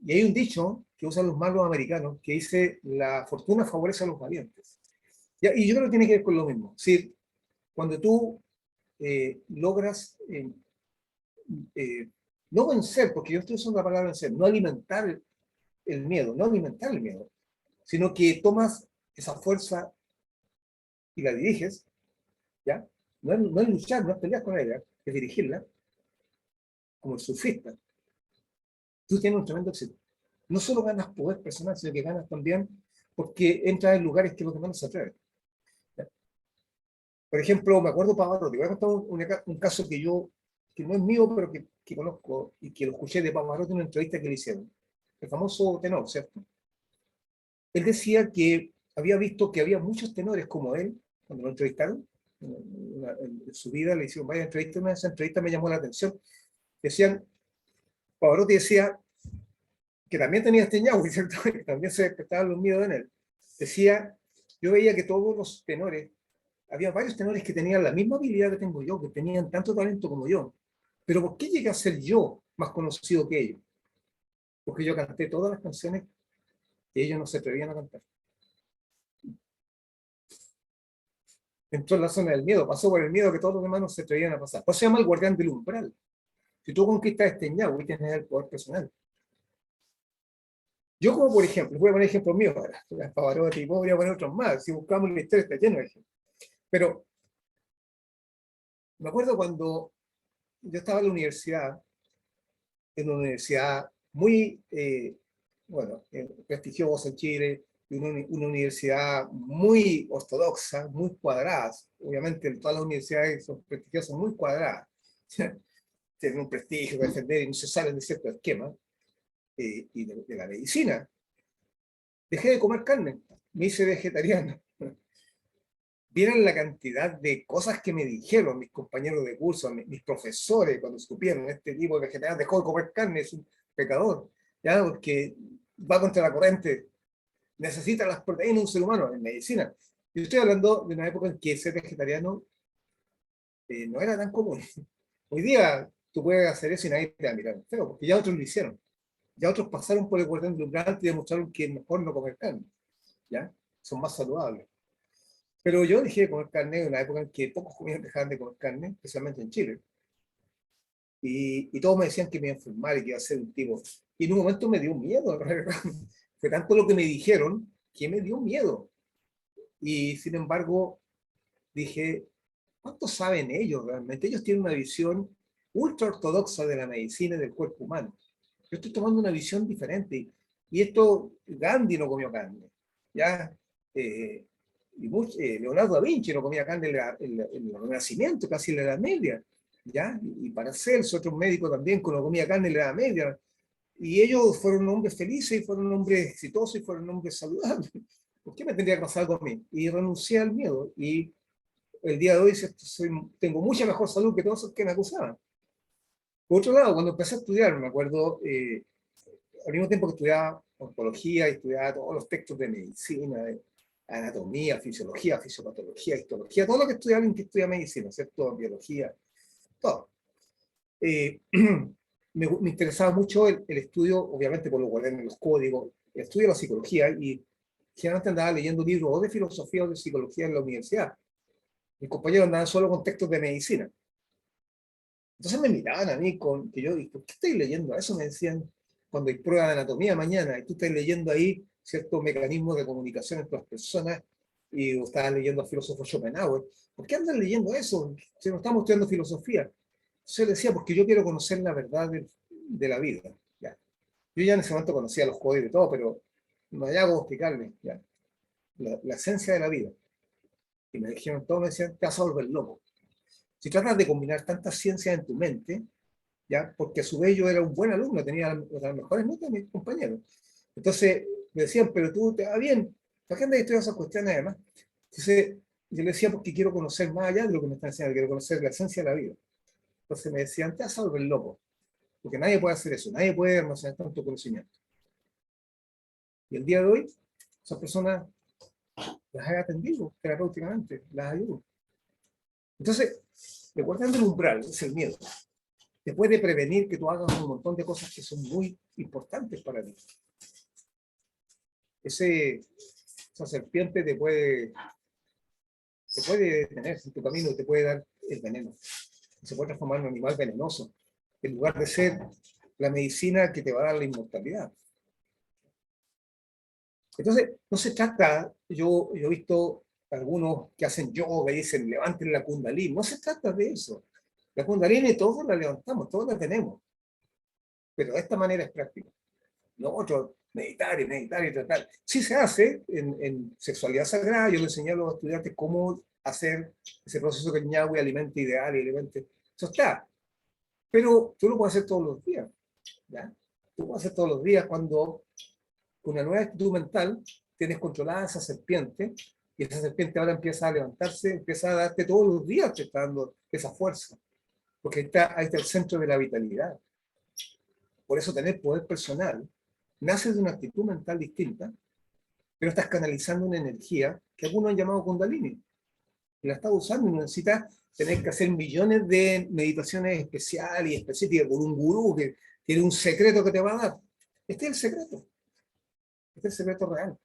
y hay un dicho que usan los malos americanos que dice, la fortuna favorece a los valientes. Ya, y yo creo que tiene que ver con lo mismo. Es cuando tú logras eh, no vencer, porque yo estoy usando la palabra vencer, no alimentar el miedo, no alimentar el miedo, sino que tomas esa fuerza y la diriges, ¿ya? No es luchar, no es pelear con ella, es dirigirla, como el surfista. Tú tienes un tremendo éxito. No solo ganas poder personal, sino que ganas también porque entras en lugares que los demás no se atreven. ¿Ya? Por ejemplo, me acuerdo Pavarotti, voy a contar un caso que no es mío, pero que conozco y que lo escuché de Pavarotti en una entrevista que le hicieron. El famoso tenor, ¿cierto? Él decía que había visto que había muchos tenores como él, cuando lo entrevistaron, en su vida le hicieron varias entrevistas, una de esas entrevistas me llamó la atención. Decían, Pavarotti decía que también tenía este ñahui, ¿cierto? Que también se despertaban los miedos en él. Decía, yo veía que todos los tenores, había varios tenores que tenían la misma habilidad que tengo yo, que tenían tanto talento como yo. Pero ¿por qué llegué a ser yo más conocido que ellos? Porque yo canté todas las canciones que ellos no se atrevían a cantar. Entró en la zona del miedo, pasó por el miedo que todos los demás no se atrevían a pasar. Pues se llama el guardián del umbral. Si tú conquistas este ñahui, tienes el poder personal. Yo como por ejemplo, voy a poner ejemplos míos ahora, Pavarotti, voy a poner otros más, si buscamos la historia está lleno de ejemplos. Pero me acuerdo cuando yo estaba en una universidad muy, bueno, prestigiosa en Chile, y una universidad muy ortodoxa, muy cuadrada. Obviamente todas las universidades son prestigiosas, muy cuadradas. Tienen un prestigio que defender y no se salen de ciertos esquemas. Y de la medicina. Dejé de comer carne, me hice vegetariano. Vieron la cantidad de cosas que me dijeron mis compañeros de curso, mis profesores, cuando supieron este tipo de vegetariano dejó de comer carne, es un pecador, ¿ya? Porque va contra la corriente, necesita las proteínas de un ser humano en medicina. Yo estoy hablando de una época en que ser vegetariano no era tan común. Hoy día tú puedes hacer eso y nadie te va a mirar feo, porque ya otros lo hicieron. Ya otros pasaron por el guardián del umbral y demostraron que es mejor no comer carne, ¿ya? Son más saludables. Pero yo dejé de comer carne en una época en que pocos comían dejaban de comer carne, especialmente en Chile. Y todos me decían que me iba a enfermar y que iba a ser un tipo. Y en un momento me dio miedo. Fue tanto lo que me dijeron que me dio miedo. Y sin embargo, dije, ¿cuánto saben ellos realmente? Ellos tienen una visión ultra ortodoxa de la medicina y del cuerpo humano. Yo estoy tomando una visión diferente. Y esto, Gandhi no comió carne. ¿Ya? Leonardo da Vinci no comía carne en el Renacimiento, casi en la Edad Media, ¿ya? Y Paracelso, otros médicos también, que no comía carne en la Edad Media, y ellos fueron hombres felices, y fueron hombres exitosos, y fueron hombres saludables. ¿Por qué me tendría que pasar algo a mí? Y renuncié al miedo, y el día de hoy tengo mucha mejor salud que todos los que me acusaban. Por otro lado, cuando empecé a estudiar, me acuerdo, al mismo tiempo que estudiaba ontología, estudiaba todos los textos de medicina, de anatomía, fisiología, fisiopatología, histología, todo lo que estudia alguien que estudia medicina, ¿cierto? Biología, todo. Me interesaba mucho el estudio, obviamente por lo cual en los códigos, el estudio de la psicología, y generalmente andaba leyendo libros o de filosofía o de psicología en la universidad. Mis compañeros andaban solo con textos de medicina. Entonces me miraban a mí con que yo, ¿por qué estoy leyendo eso? Me decían, cuando hay prueba de anatomía mañana, y tú estás leyendo ahí ciertos mecanismos de comunicación entre las personas, y estás leyendo al filósofo Schopenhauer, ¿por qué andas leyendo eso? Si no estamos estudiando filosofía. Entonces él decía, porque yo quiero conocer la verdad de la vida. ¿Ya? Yo ya en ese momento conocía los códigos y todo, pero no había cómo explicarle ¿ya? La esencia de la vida. Y me dijeron, todos me decían, te vas a volver loco. Si tratas de combinar tantas ciencias en tu mente, ¿ya? Porque a su vez yo era un buen alumno, tenía las mejores notas de mis compañeros. Entonces me decían, pero tú te va bien, ¿para qué andas estudiando esas cuestiones además? Entonces yo le decía, porque quiero conocer más allá de lo que me están enseñando, quiero conocer la esencia de la vida. Entonces me decían, te vas a volver loco, porque nadie puede hacer eso, nadie puede almacenar tanto conocimiento. Y el día de hoy, esas personas las he atendido terapéuticamente, las ayudo. Entonces, recordando el umbral, es el miedo. Te puede prevenir que tú hagas un montón de cosas que son muy importantes para ti. Esa serpiente te puede detener en tu camino, te puede dar el veneno. Se puede transformar en un animal venenoso, en lugar de ser la medicina que te va a dar la inmortalidad. Entonces, no se trata, yo he visto algunos que hacen yoga y dicen, levanten la kundalini, no se trata de eso. La kundalini todos la levantamos, todos la tenemos, pero de esta manera es práctica. No otro, meditar y tratar. Sí se hace en sexualidad sagrada, yo le enseñé a los estudiantes cómo hacer ese proceso que el ñahue alimenta ideal y alimente. Eso está, pero tú lo puedes hacer todos los días. ¿Ya? Tú lo puedes hacer todos los días cuando con una nueva actitud mental tienes controlada esa serpiente y esa serpiente ahora empieza a levantarse, empieza a darte todos los días, te está dando esa fuerza, porque ahí está el centro de la vitalidad. Por eso tener poder personal nace de una actitud mental distinta, pero estás canalizando una energía que algunos han llamado Kundalini. Y la estás usando y no necesitas tener que hacer millones de meditaciones especiales y específicas con un gurú que tiene un secreto que te va a dar. Este es el secreto. Este es el secreto real.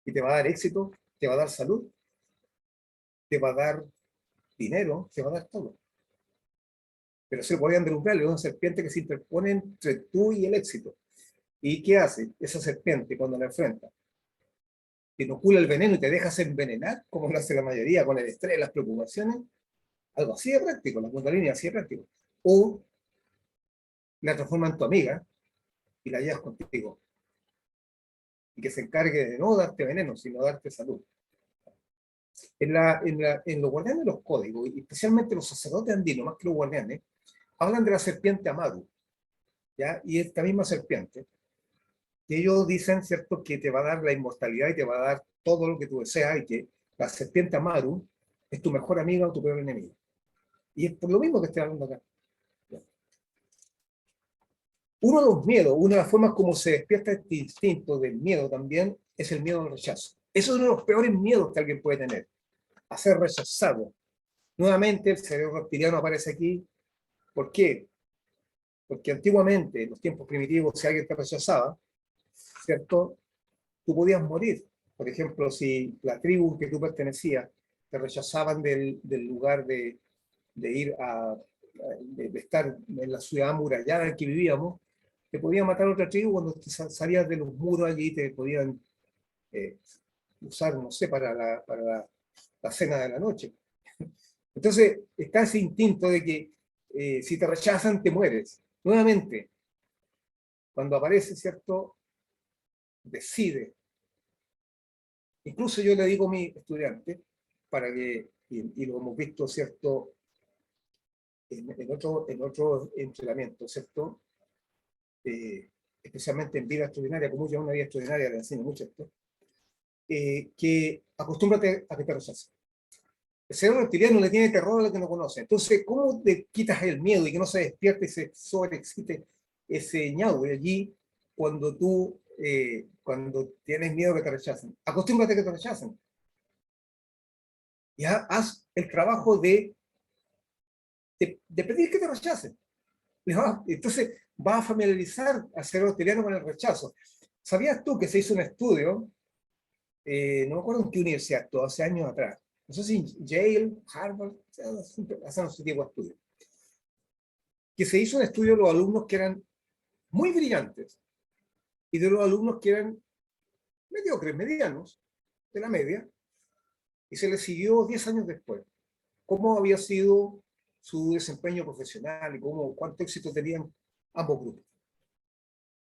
Y te va a dar éxito, te va a dar salud, te va a dar dinero, te va a dar todo. Pero se podían deslumbrar, es una serpiente que se interpone entre tú y el éxito. ¿Y qué hace esa serpiente cuando la enfrenta? Te inocula el veneno y te dejas envenenar, como lo hace la mayoría, con el estrés, las preocupaciones. Algo así de práctico, la kundalini así de práctico. O la transforma en tu amiga y la llevas contigo. Y que se encargue de no darte veneno, sino darte salud. En los guardianes de los códigos, y especialmente los sacerdotes andinos, más que los guardianes, hablan de la serpiente Amaru, ¿ya? Y esta misma serpiente, que ellos dicen, ¿cierto?, que te va a dar la inmortalidad y te va a dar todo lo que tú deseas, y que la serpiente Amaru es tu mejor amiga o tu peor enemigo. Y es por lo mismo que estoy hablando acá. Uno de los miedos, una de las formas como se despierta este instinto del miedo también, es el miedo al rechazo. Eso es uno de los peores miedos que alguien puede tener, a ser rechazado. Nuevamente el cerebro reptiliano aparece aquí. ¿Por qué? Porque antiguamente, en los tiempos primitivos, si alguien te rechazaba, ¿cierto?, tú podías morir. Por ejemplo, si la tribu que tú pertenecías te rechazaban del lugar de ir de estar en la ciudad amurallada en que vivíamos, te podían matar otra tribu cuando te salías de los muros allí, te podían eh, usar, no sé, para la cena de la noche. Entonces, está ese instinto de que si te rechazan, te mueres. Nuevamente, cuando aparece, ¿cierto?, decide. Incluso yo le digo a mi estudiante, para que, y lo hemos visto, ¿cierto?, en otro entrenamiento, ¿cierto?, especialmente en vida extraordinaria, como ya una vida extraordinaria le enseño mucho esto, que acostúmbrate a que te rechacen. El cerebro reptiliano le tiene terror a lo que no conoce. Entonces, ¿cómo te quitas el miedo y que no se despierte y se sobreexcite ese ñaue allí cuando tienes miedo que te rechacen? Acostúmbrate a que te rechacen. Ya haz el trabajo de pedir que te rechacen. Entonces, vas a familiarizar al cerebro reptiliano con el rechazo. ¿Sabías tú que se hizo un estudio? No me acuerdo en qué universidad, todo hace años atrás. No sé si Yale, Harvard, hacen ese tipo de estudios. Que se hizo un estudio de los alumnos que eran muy brillantes y de los alumnos que eran mediocres, medianos, de la media, y se les siguió 10 años después. ¿Cómo había sido su desempeño profesional y cuánto éxito tenían ambos grupos?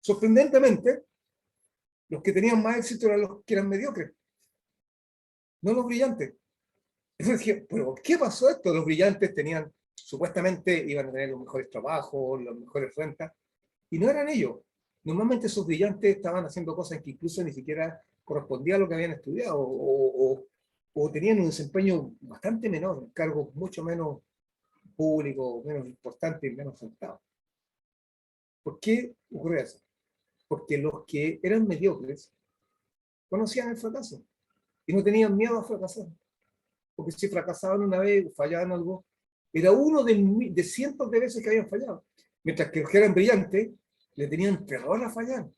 Sorprendentemente, los que tenían más éxito eran los que eran mediocres, no los brillantes. Entonces dije, ¿pero qué pasó esto? Los brillantes tenían, supuestamente iban a tener los mejores trabajos, las mejores rentas, y no eran ellos. Normalmente esos brillantes estaban haciendo cosas que incluso ni siquiera correspondían a lo que habían estudiado, o tenían un desempeño bastante menor, cargos mucho menos públicos, menos importantes y menos sentados. ¿Por qué ocurre eso? Porque los que eran mediocres conocían el fracaso y no tenían miedo a fracasar. Porque si fracasaban una vez o fallaban algo, era uno de cientos de veces que habían fallado. Mientras que los que eran brillantes le tenían terror a fallar,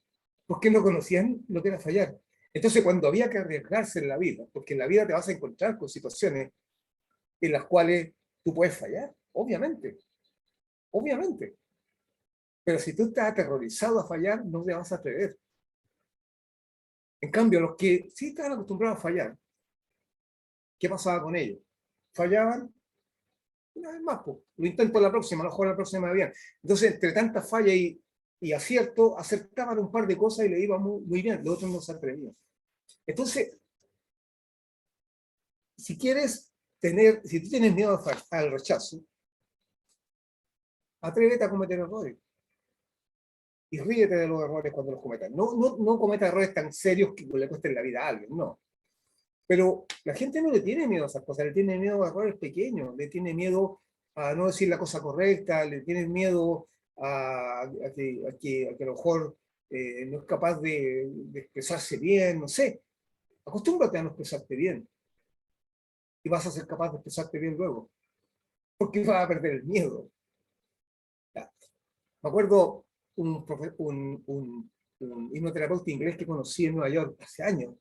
porque no conocían lo que era fallar. Entonces, cuando había que arriesgarse en la vida, porque en la vida te vas a encontrar con situaciones en las cuales tú puedes fallar, obviamente, obviamente. Pero si tú estás aterrorizado a fallar, no te vas a atrever. En cambio, los que sí estaban acostumbrados a fallar, ¿qué pasaba con ellos? Fallaban una vez más, pues. Lo intento la próxima, a lo mejor la próxima me bien. Entonces, entre tantas fallas y acierto, acertaban un par de cosas y le iba muy, muy bien, los otros no se atrevían. Entonces, si quieres tener, si tú tienes miedo al rechazo, atrévete a cometer errores. Y ríete de los errores cuando los cometas. No cometa errores tan serios que le cuesten la vida a alguien, no. Pero la gente no le tiene miedo a esas cosas, le tiene miedo a errores pequeños, le tiene miedo a no decir la cosa correcta, le tiene miedo a que a lo mejor no es capaz de expresarse bien, no sé. Acostúmbrate a no expresarte bien y vas a ser capaz de expresarte bien luego, porque vas a perder el miedo. Ya. Me acuerdo un hipnoterapeuta inglés que conocí en Nueva York hace años.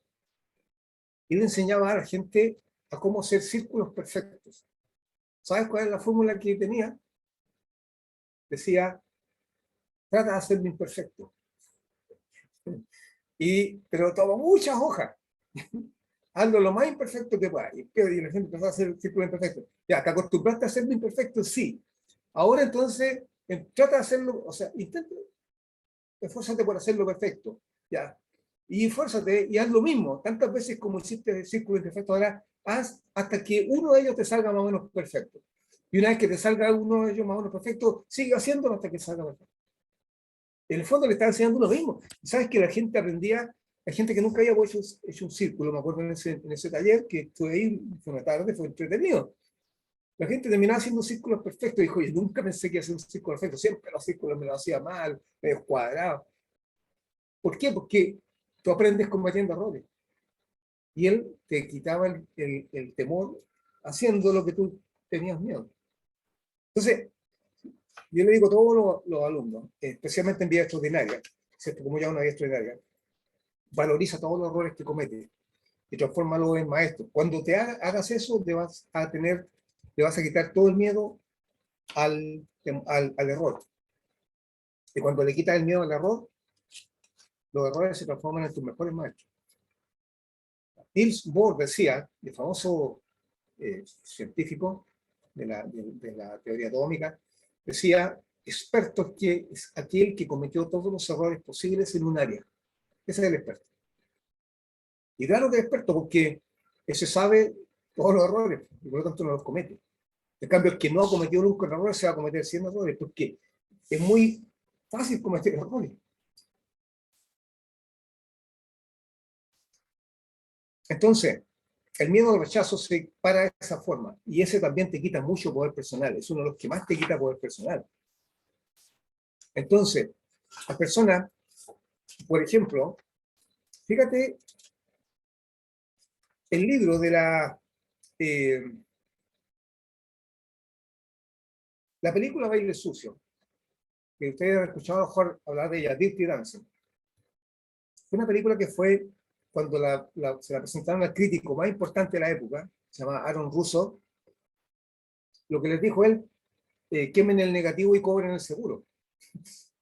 Y le enseñaba a la gente a cómo hacer círculos perfectos. ¿Sabes cuál es la fórmula que tenía? Decía, trata de hacerlo imperfecto. Pero toma muchas hojas. Hazlo lo más imperfecto que puedas. Y la gente empezó a hacer círculos imperfectos. Ya, ¿te acostumbraste a hacerlo imperfecto? Sí. Ahora entonces, trata de hacerlo, o sea, intenta, esfuérzate por hacerlo perfecto. Ya. Y esfuérzate y haz lo mismo. Tantas veces como hiciste el círculo imperfecto, ahora haz hasta que uno de ellos te salga más o menos perfecto. Y una vez que te salga uno de ellos más o menos perfecto, sigue haciéndolo hasta que salga perfecto. En el fondo le está enseñando lo mismo. ¿Sabes que la gente aprendía? Hay gente que nunca había hecho un círculo, me acuerdo en ese taller que estuve ahí, fue una tarde, fue entretenido. La gente terminaba haciendo círculos perfectos y dijo, yo nunca pensé que iba a hacer un círculo perfecto, siempre los círculos me lo hacía mal, medio cuadrado. ¿Por qué? Porque tú aprendes combatiendo errores. Y él te quitaba el temor haciendo lo que tú tenías miedo. Entonces, yo le digo a todos los alumnos, especialmente en vida extraordinaria, ¿cierto? Como ya una vida extraordinaria, valoriza todos los errores que cometes y transfórmalo en maestro. Cuando te hagas eso, te vas a quitar todo el miedo al error. Y cuando le quitas el miedo al error, los errores se transforman en tus mejores maestros. Niels Bohr decía, el famoso científico de la teoría atómica, decía, experto es aquel que cometió todos los errores posibles en un área. Ese es el experto. Y claro que es experto porque ese sabe todos los errores y por lo tanto no los comete. En cambio, el que no ha cometido nunca un error se va a cometer 100 errores porque es muy fácil cometer errores. Entonces, el miedo al rechazo se para de esa forma y ese también te quita mucho poder personal, es uno de los que más te quita poder personal. Entonces, las personas, por ejemplo, fíjate el libro de la película Baile Sucio, que ustedes han escuchado a lo mejor hablar de ella, Dirty Dancing. Fue una película que fue cuando se la presentaron al crítico más importante de la época, se llama Aaron Russo, lo que les dijo él, quemen el negativo y cobren el seguro.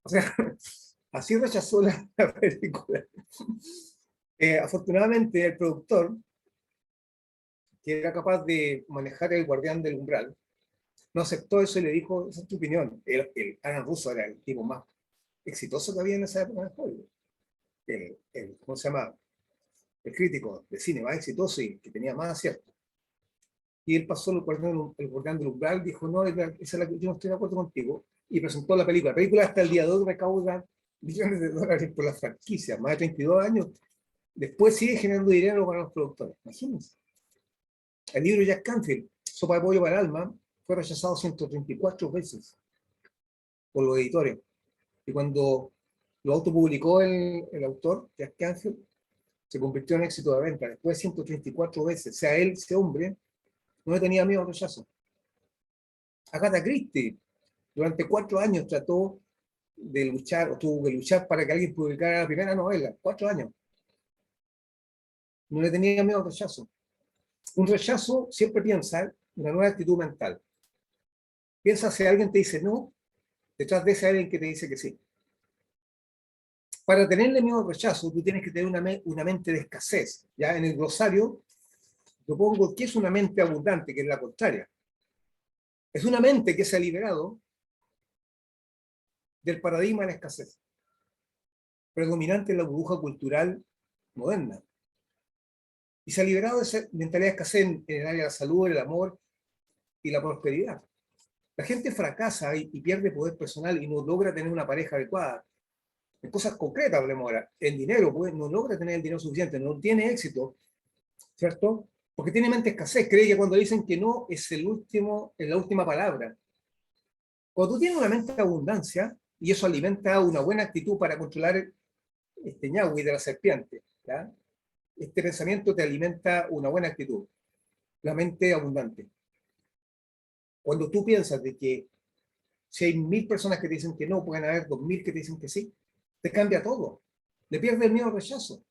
O sea, Así rechazó la película. Afortunadamente, el productor, que era capaz de manejar el guardián del umbral, no aceptó eso y le dijo, esa es tu opinión. Alan Russo era el tipo más exitoso que había en esa época de Hollywood. ¿Cómo se llama? El crítico de cine más exitoso y que tenía más acierto. Y él pasó el guardián del umbral, dijo, no, esa es yo no estoy de acuerdo contigo, y presentó la película. La película hasta el día de hoy recauda millones de dólares por la franquicia, más de 32 años. Después sigue generando dinero para los productores. Imagínense. El libro Jack Canfield, Sopa de Pollo para el Alma, fue rechazado 134 veces por los editores. Y cuando lo autopublicó el autor, Jack Canfield, se convirtió en éxito de venta. Después de 134 veces. O sea, él, ese hombre, no le tenía miedo al rechazo. Agatha Christie, durante 4 años trató de luchar, o tuvo que luchar para que alguien publicara la primera novela. 4 años. No le tenía miedo al rechazo. Un rechazo siempre piensa una nueva actitud mental. Piensa si alguien te dice no, detrás de ese alguien que te dice que sí. Para tenerle miedo al rechazo, tú tienes que tener una mente de escasez. ¿Ya? En el glosario, yo pongo que es una mente abundante, que es la contraria. Es una mente que se ha liberado del paradigma de la escasez, predominante en la burbuja cultural moderna. Y se ha liberado de esa mentalidad de escasez en el área de la salud, el amor y la prosperidad. La gente fracasa y pierde poder personal y no logra tener una pareja adecuada. En cosas concretas hablemos ahora. En dinero, pues, no logra tener el dinero suficiente, no tiene éxito, ¿cierto? Porque tiene mente escasez, cree que cuando dicen que no es es la última palabra. Cuando tú tienes una mente de abundancia, y eso alimenta una buena actitud para controlar este ñahui de la serpiente, ¿ya? Este pensamiento te alimenta una buena actitud, la mente abundante. Cuando tú piensas de que si hay 1000 personas que te dicen que no, pueden haber 2000 que te dicen que sí, te cambia todo. Le pierdes el miedo al rechazo.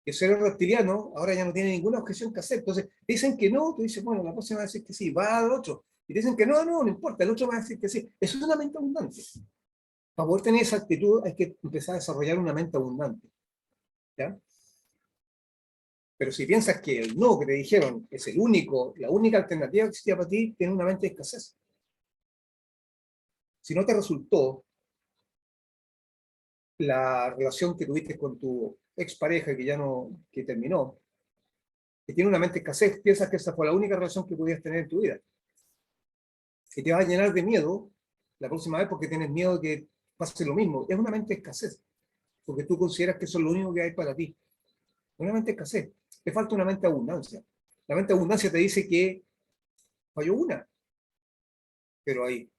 El cerebro reptiliano ahora ya no tiene ninguna objeción que hacer. Entonces, dicen que no, tú dices, bueno, la próxima va a decir que sí, va al otro. Y dicen que no, no, no importa, el otro va a decir que sí. Eso es una mente abundante. Para poder tener esa actitud hay que empezar a desarrollar una mente abundante. ¿Ya? Pero si piensas que el no que te dijeron es la única alternativa que existía para ti, tienes una mente de escasez. Si no te resultó la relación que tuviste con tu expareja que ya no, que terminó, que tiene una mente de escasez, piensas que esa fue la única relación que podías tener en tu vida. Que te va a llenar de miedo la próxima vez porque tienes miedo de que pase lo mismo. Es una mente de escasez, porque tú consideras que eso es lo único que hay para ti. Una mente de escasez. Te falta una mente de abundancia. La mente de abundancia te dice que falló una, pero hay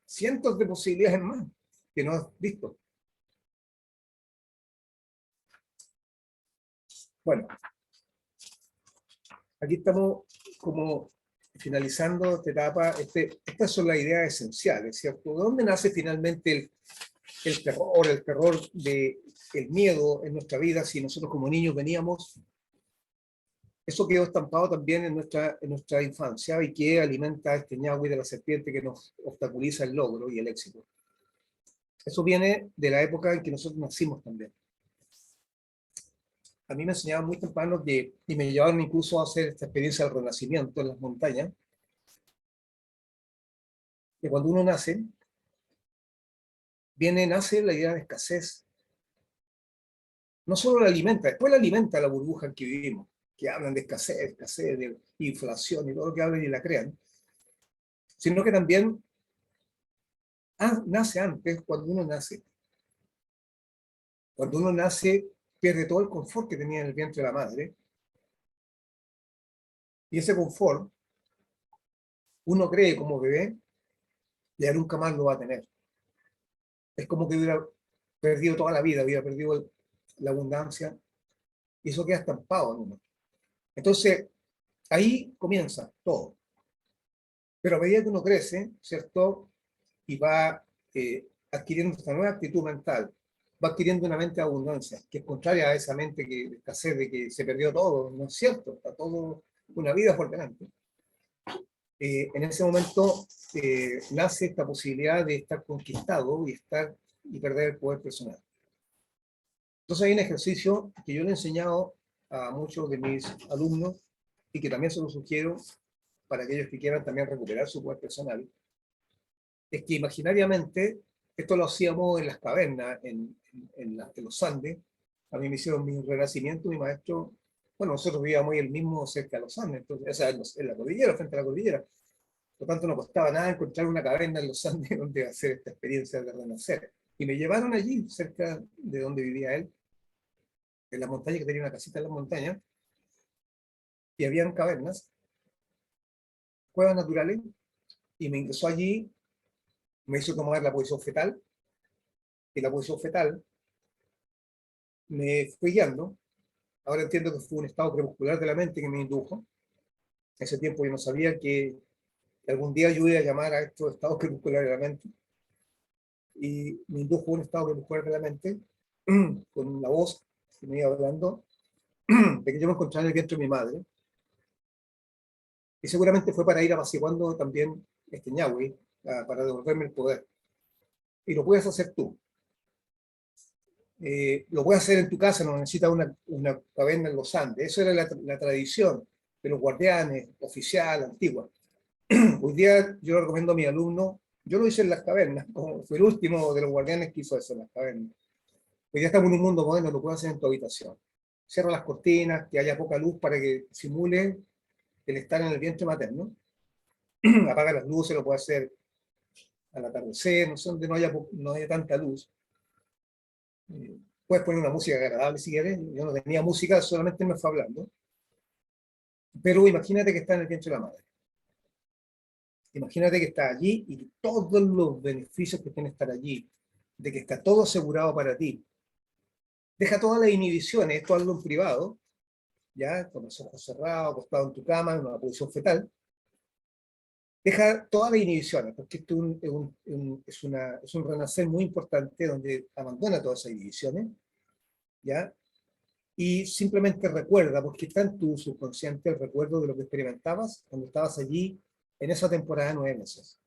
cientos de posibilidades más que no has visto. Bueno, aquí estamos como finalizando esta etapa. Estas son las ideas esenciales, ¿cierto? ¿De dónde nace finalmente el terror el miedo en nuestra vida? Si nosotros como niños veníamos, eso quedó estampado también en nuestra infancia y que alimenta este ñahui de la serpiente que nos obstaculiza el logro y el éxito. Eso viene de la época en que nosotros nacimos también. A mí me enseñaban muy temprano y me llevaron incluso a hacer esta experiencia del renacimiento en las montañas, que cuando uno nace, nace la idea de escasez. No solo la alimenta, después la alimenta la burbuja en que vivimos, que hablan de escasez, de inflación y todo lo que hablan y la crean, sino que también nace antes cuando uno nace. Cuando uno nace, pierde todo el confort que tenía en el vientre de la madre, y ese confort, uno cree como bebé, ya nunca más lo va a tener. Es como que hubiera perdido toda la vida, hubiera perdido la abundancia, y eso queda estampado en uno. Entonces, ahí comienza todo. Pero a medida que uno crece, ¿cierto? Y va adquiriendo esta nueva actitud mental, va adquiriendo una mente de abundancia, que es contraria a esa mente de escasez, de que se perdió todo, no es cierto, está todo una vida por delante. En ese momento nace esta posibilidad de estar conquistado y estar y perder el poder personal. Entonces hay un ejercicio que yo le he enseñado a muchos de mis alumnos y que también se lo sugiero para aquellos que quieran también recuperar su poder personal, es que imaginariamente, esto lo hacíamos en las cavernas, en los Andes. A mí me hicieron mi renacimiento, mi maestro, bueno, nosotros vivíamos ahí el mismo cerca de los Andes, entonces, o sea, en la cordillera, frente a la cordillera. Por lo tanto, no costaba nada encontrar una caverna en los Andes donde hacer esta experiencia de renacer. Y me llevaron allí, cerca de donde vivía él, en la montaña, que tenía una casita en la montaña, y habían cavernas, cuevas naturales, y me ingresó allí, me hizo tomar la posición fetal, y la posición fetal me fue guiando. Ahora entiendo que fue un estado crepuscular de la mente que me indujo. En ese tiempo yo no sabía que algún día yo iba a llamar a estos estados crepusculares de la mente, y me indujo un estado crepuscular de la mente, con la voz que me iba hablando, de que yo me encontraba en el vientre de mi madre, y seguramente fue para ir apaciguando también este ñahui, para devolverme el poder. Y lo puedes hacer tú. Lo puedes hacer en tu casa, no necesitas una caverna en los Andes. Eso era la tradición de los guardianes, oficial, antigua. Hoy día yo lo recomiendo a mis alumnos, yo lo hice en las cavernas, como fue el último de los guardianes que hizo eso en las cavernas. Hoy día estamos en un mundo moderno, lo puedes hacer en tu habitación. Cierra las cortinas, que haya poca luz para que simule el estar en el vientre materno. Apaga las luces, lo puedes hacer al atardecer, no sé, donde no haya tanta luz. Puedes poner una música agradable si quieres. Yo no tenía música, solamente me fue hablando. Pero imagínate que está en el vientre de la madre. Imagínate que está allí y todos los beneficios que tiene estar allí, de que está todo asegurado para ti. Deja todas las inhibiciones, esto hazlo en privado, ya, con los ojos cerrados, acostado en tu cama, en una posición fetal. Deja todas las inhibiciones, porque esto es un renacer muy importante donde abandona todas esas inhibiciones, ¿ya? Y simplemente recuerda, porque está en tu subconsciente el recuerdo de lo que experimentabas cuando estabas allí en esa temporada de 9 meses.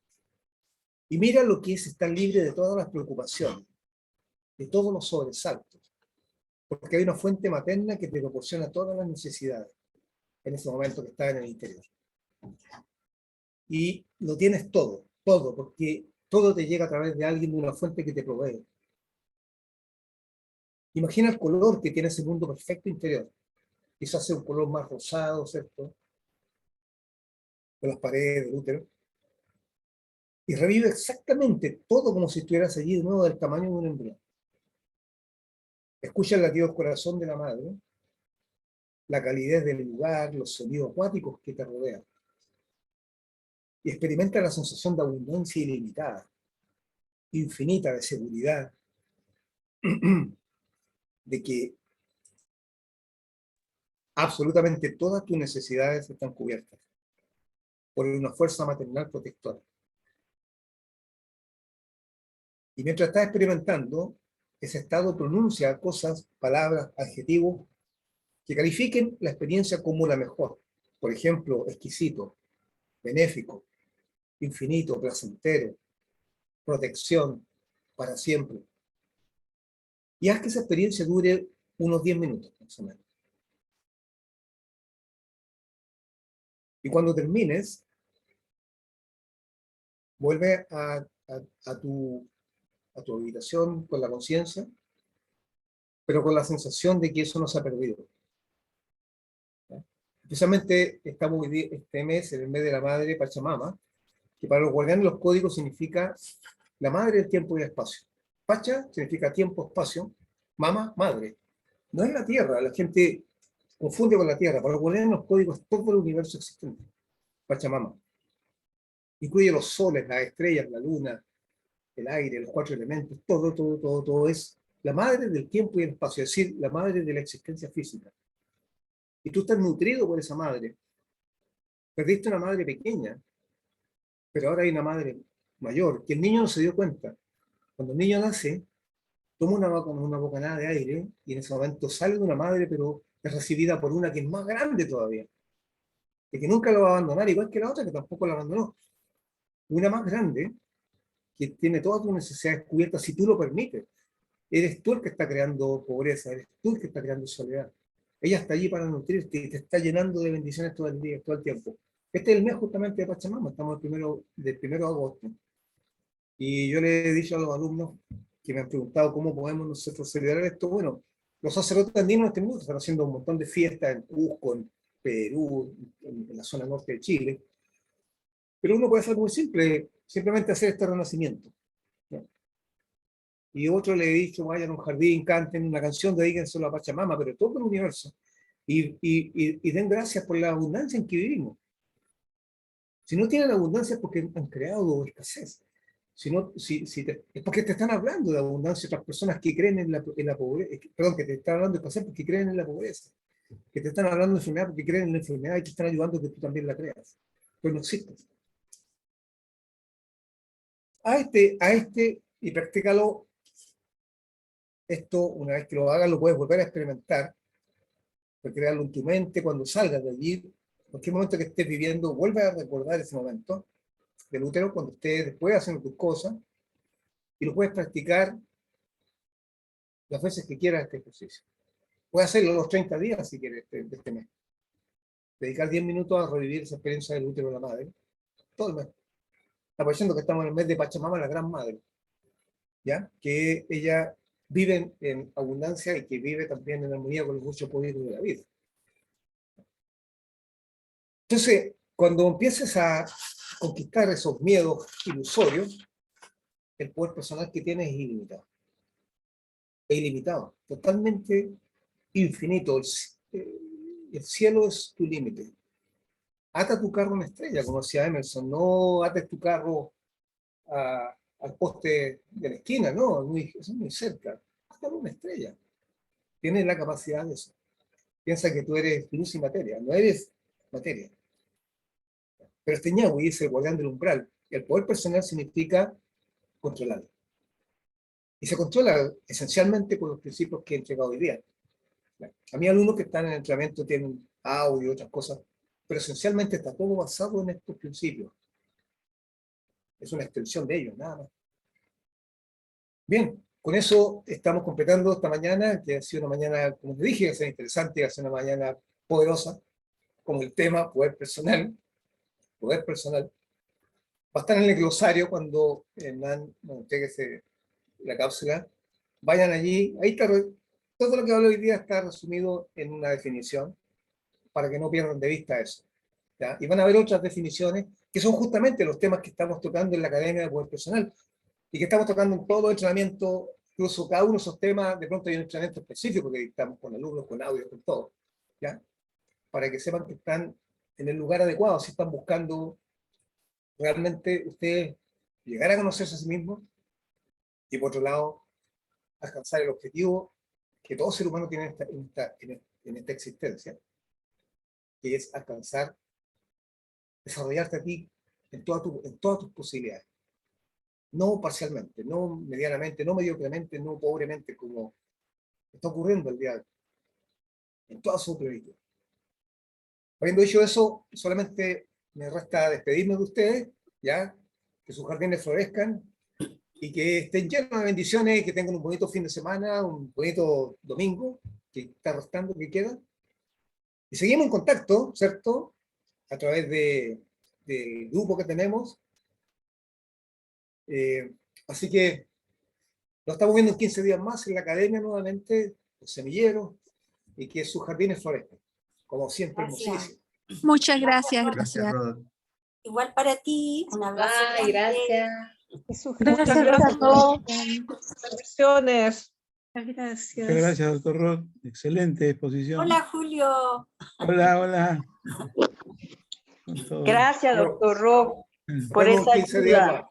Y mira lo que es estar libre de todas las preocupaciones, de todos los sobresaltos, porque hay una fuente materna que te proporciona todas las necesidades en ese momento que estás en el interior. Y lo tienes todo, todo, porque todo te llega a través de alguien, de una fuente que te provee. Imagina el color que tiene ese mundo perfecto interior. Quizás sea un color más rosado, ¿cierto? De las paredes, del útero. Y revive exactamente todo como si estuvieras allí de nuevo del tamaño de un embrión. Escucha el latido del corazón de la madre, la calidez del lugar, los sonidos acuáticos que te rodean. Y experimenta la sensación de abundancia ilimitada, infinita, de seguridad, de que absolutamente todas tus necesidades están cubiertas por una fuerza maternal protectora. Y mientras estás experimentando, ese estado pronuncia cosas, palabras, adjetivos que califiquen la experiencia como la mejor. Por ejemplo, exquisito, benéfico, infinito, placentero, protección, para siempre. Y haz que esa experiencia dure unos 10 minutos, más o menos. Y cuando termines, vuelve a tu habitación con la conciencia, pero con la sensación de que eso no se ha perdido. ¿Ya? Especialmente estamos este mes, en el mes de la madre Pachamama, que para los guardianes los códigos significa la madre del tiempo y el espacio. Pacha significa tiempo, espacio, mama, madre. No es la tierra, la gente confunde con la tierra. Para los guardianes los códigos es todo el universo existente. Pachamama. Incluye los soles, las estrellas, la luna, el aire, los 4 elementos, todo, todo, todo, todo es la madre del tiempo y el espacio, es decir, la madre de la existencia física. Y tú estás nutrido por esa madre. Perdiste una madre pequeña, pero ahora hay una madre mayor, que el niño no se dio cuenta. Cuando el niño nace, toma una bocanada de aire y en ese momento sale de una madre, pero es recibida por una que es más grande todavía, y que nunca lo va a abandonar, igual que la otra que tampoco la abandonó. Una más grande, que tiene todas tus necesidades cubiertas si tú lo permites. Eres tú el que está creando pobreza, eres tú el que está creando soledad. Ella está allí para nutrirte y te está llenando de bendiciones todo el día, todo el tiempo. Este es el mes justamente de Pachamama, estamos del primero de agosto. Y yo le he dicho a los alumnos que me han preguntado cómo podemos nosotros celebrar esto. Bueno, los sacerdotes andinos en este minuto están haciendo un montón de fiestas en Cusco, en Perú, en la zona norte de Chile. Pero uno puede hacer algo muy simple, simplemente hacer este renacimiento, ¿no? Y otro le he dicho, vayan a un jardín, canten una canción, dedíquenselo a Pachamama, pero todo el universo. Y den gracias por la abundancia en que vivimos. Si no tienen abundancia es porque han creado escasez. Es porque te están hablando de abundancia otras personas que creen en la pobreza, perdón, que te están hablando de escasez porque creen en la pobreza, que te están hablando de enfermedad porque creen en la enfermedad y te están ayudando a que tú también la creas. Pues no existe. Y practícalo. Esto, una vez que lo hagas, lo puedes volver a experimentar, recrearlo en tu mente cuando salgas de allí. En cualquier momento que estés viviendo, vuelve a recordar ese momento del útero cuando estés después haciendo tus cosas y lo puedes practicar las veces que quieras este ejercicio. Puedes hacerlo los 30 días si quieres de este mes. Dedicar 10 minutos a revivir esa experiencia del útero de la madre. Todo el mes. Aprovechando que estamos en el mes de Pachamama, la Gran Madre. ¿Ya? Que ella vive en abundancia y que vive también en armonía con los muchos poderes de la vida. Entonces, cuando empieces a conquistar esos miedos ilusorios, el poder personal que tienes es ilimitado. Es ilimitado, totalmente infinito. El cielo es tu límite. Ata tu carro a una estrella, como decía Emerson. No ates tu carro al poste de la esquina, no, es muy cerca. Átalo a una estrella. Tienes la capacidad de eso. Piensa que tú eres luz y materia, no eres materia. Pero este ñahui dice, guardián del umbral. El poder personal significa controlar. Y se controla esencialmente por los principios que he entregado hoy día. A mí alumnos que están en el entrenamiento tienen audio y otras cosas, pero esencialmente está todo basado en estos principios. Es una extensión de ellos, nada más. Bien, con eso estamos completando esta mañana, que ha sido una mañana, como les dije, va a ser interesante, va a ser una mañana poderosa, con el tema poder personal. Poder personal. Va a estar en el glosario cuando Hernán nos entregue la cápsula. Vayan allí, ahí está, todo lo que hablo hoy día está resumido en una definición, para que no pierdan de vista eso, ¿ya? Y van a haber otras definiciones, que son justamente los temas que estamos tocando en la Academia de Poder Personal, y que estamos tocando en todo el entrenamiento, incluso cada uno de esos temas, de pronto hay un entrenamiento específico que estamos con alumnos, con audio, con todo, ¿ya? Para que sepan que están en el lugar adecuado, si están buscando realmente ustedes llegar a conocerse a sí mismos, y por otro lado, alcanzar el objetivo que todo ser humano tiene en esta existencia, que es alcanzar, desarrollarte a ti en todas tus posibilidades. No parcialmente, no medianamente, no mediocremente, no pobremente, como está ocurriendo el día de hoy, en toda su plenitud. Habiendo dicho eso, solamente me resta despedirme de ustedes, ¿ya? Que sus jardines florezcan y que estén llenos de bendiciones, que tengan un bonito fin de semana, un bonito domingo, que está restando, que queda. Y seguimos en contacto, ¿cierto? A través del grupo que tenemos. Así que nos estamos viendo en 15 días más en la academia nuevamente, los semilleros, y que sus jardines florezcan, como siempre, hermosísimo. Muchas gracias, Gracias, gracias. Rod. Igual para ti, un abrazo. Ay, grande. gracias. Gracias, Gracias a todos. Bendiciones. Muchas Gracias. gracias, doctor Roth. Excelente exposición. Hola, Julio. Hola, hola. Con todo. Gracias, doctor Rock, por Vemos en esa 15 días más. ayuda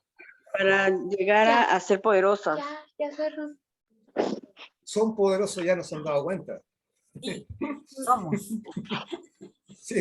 para llegar a ser poderosa. Son poderosos, ya no se han dado cuenta. Sí, somos. Sí.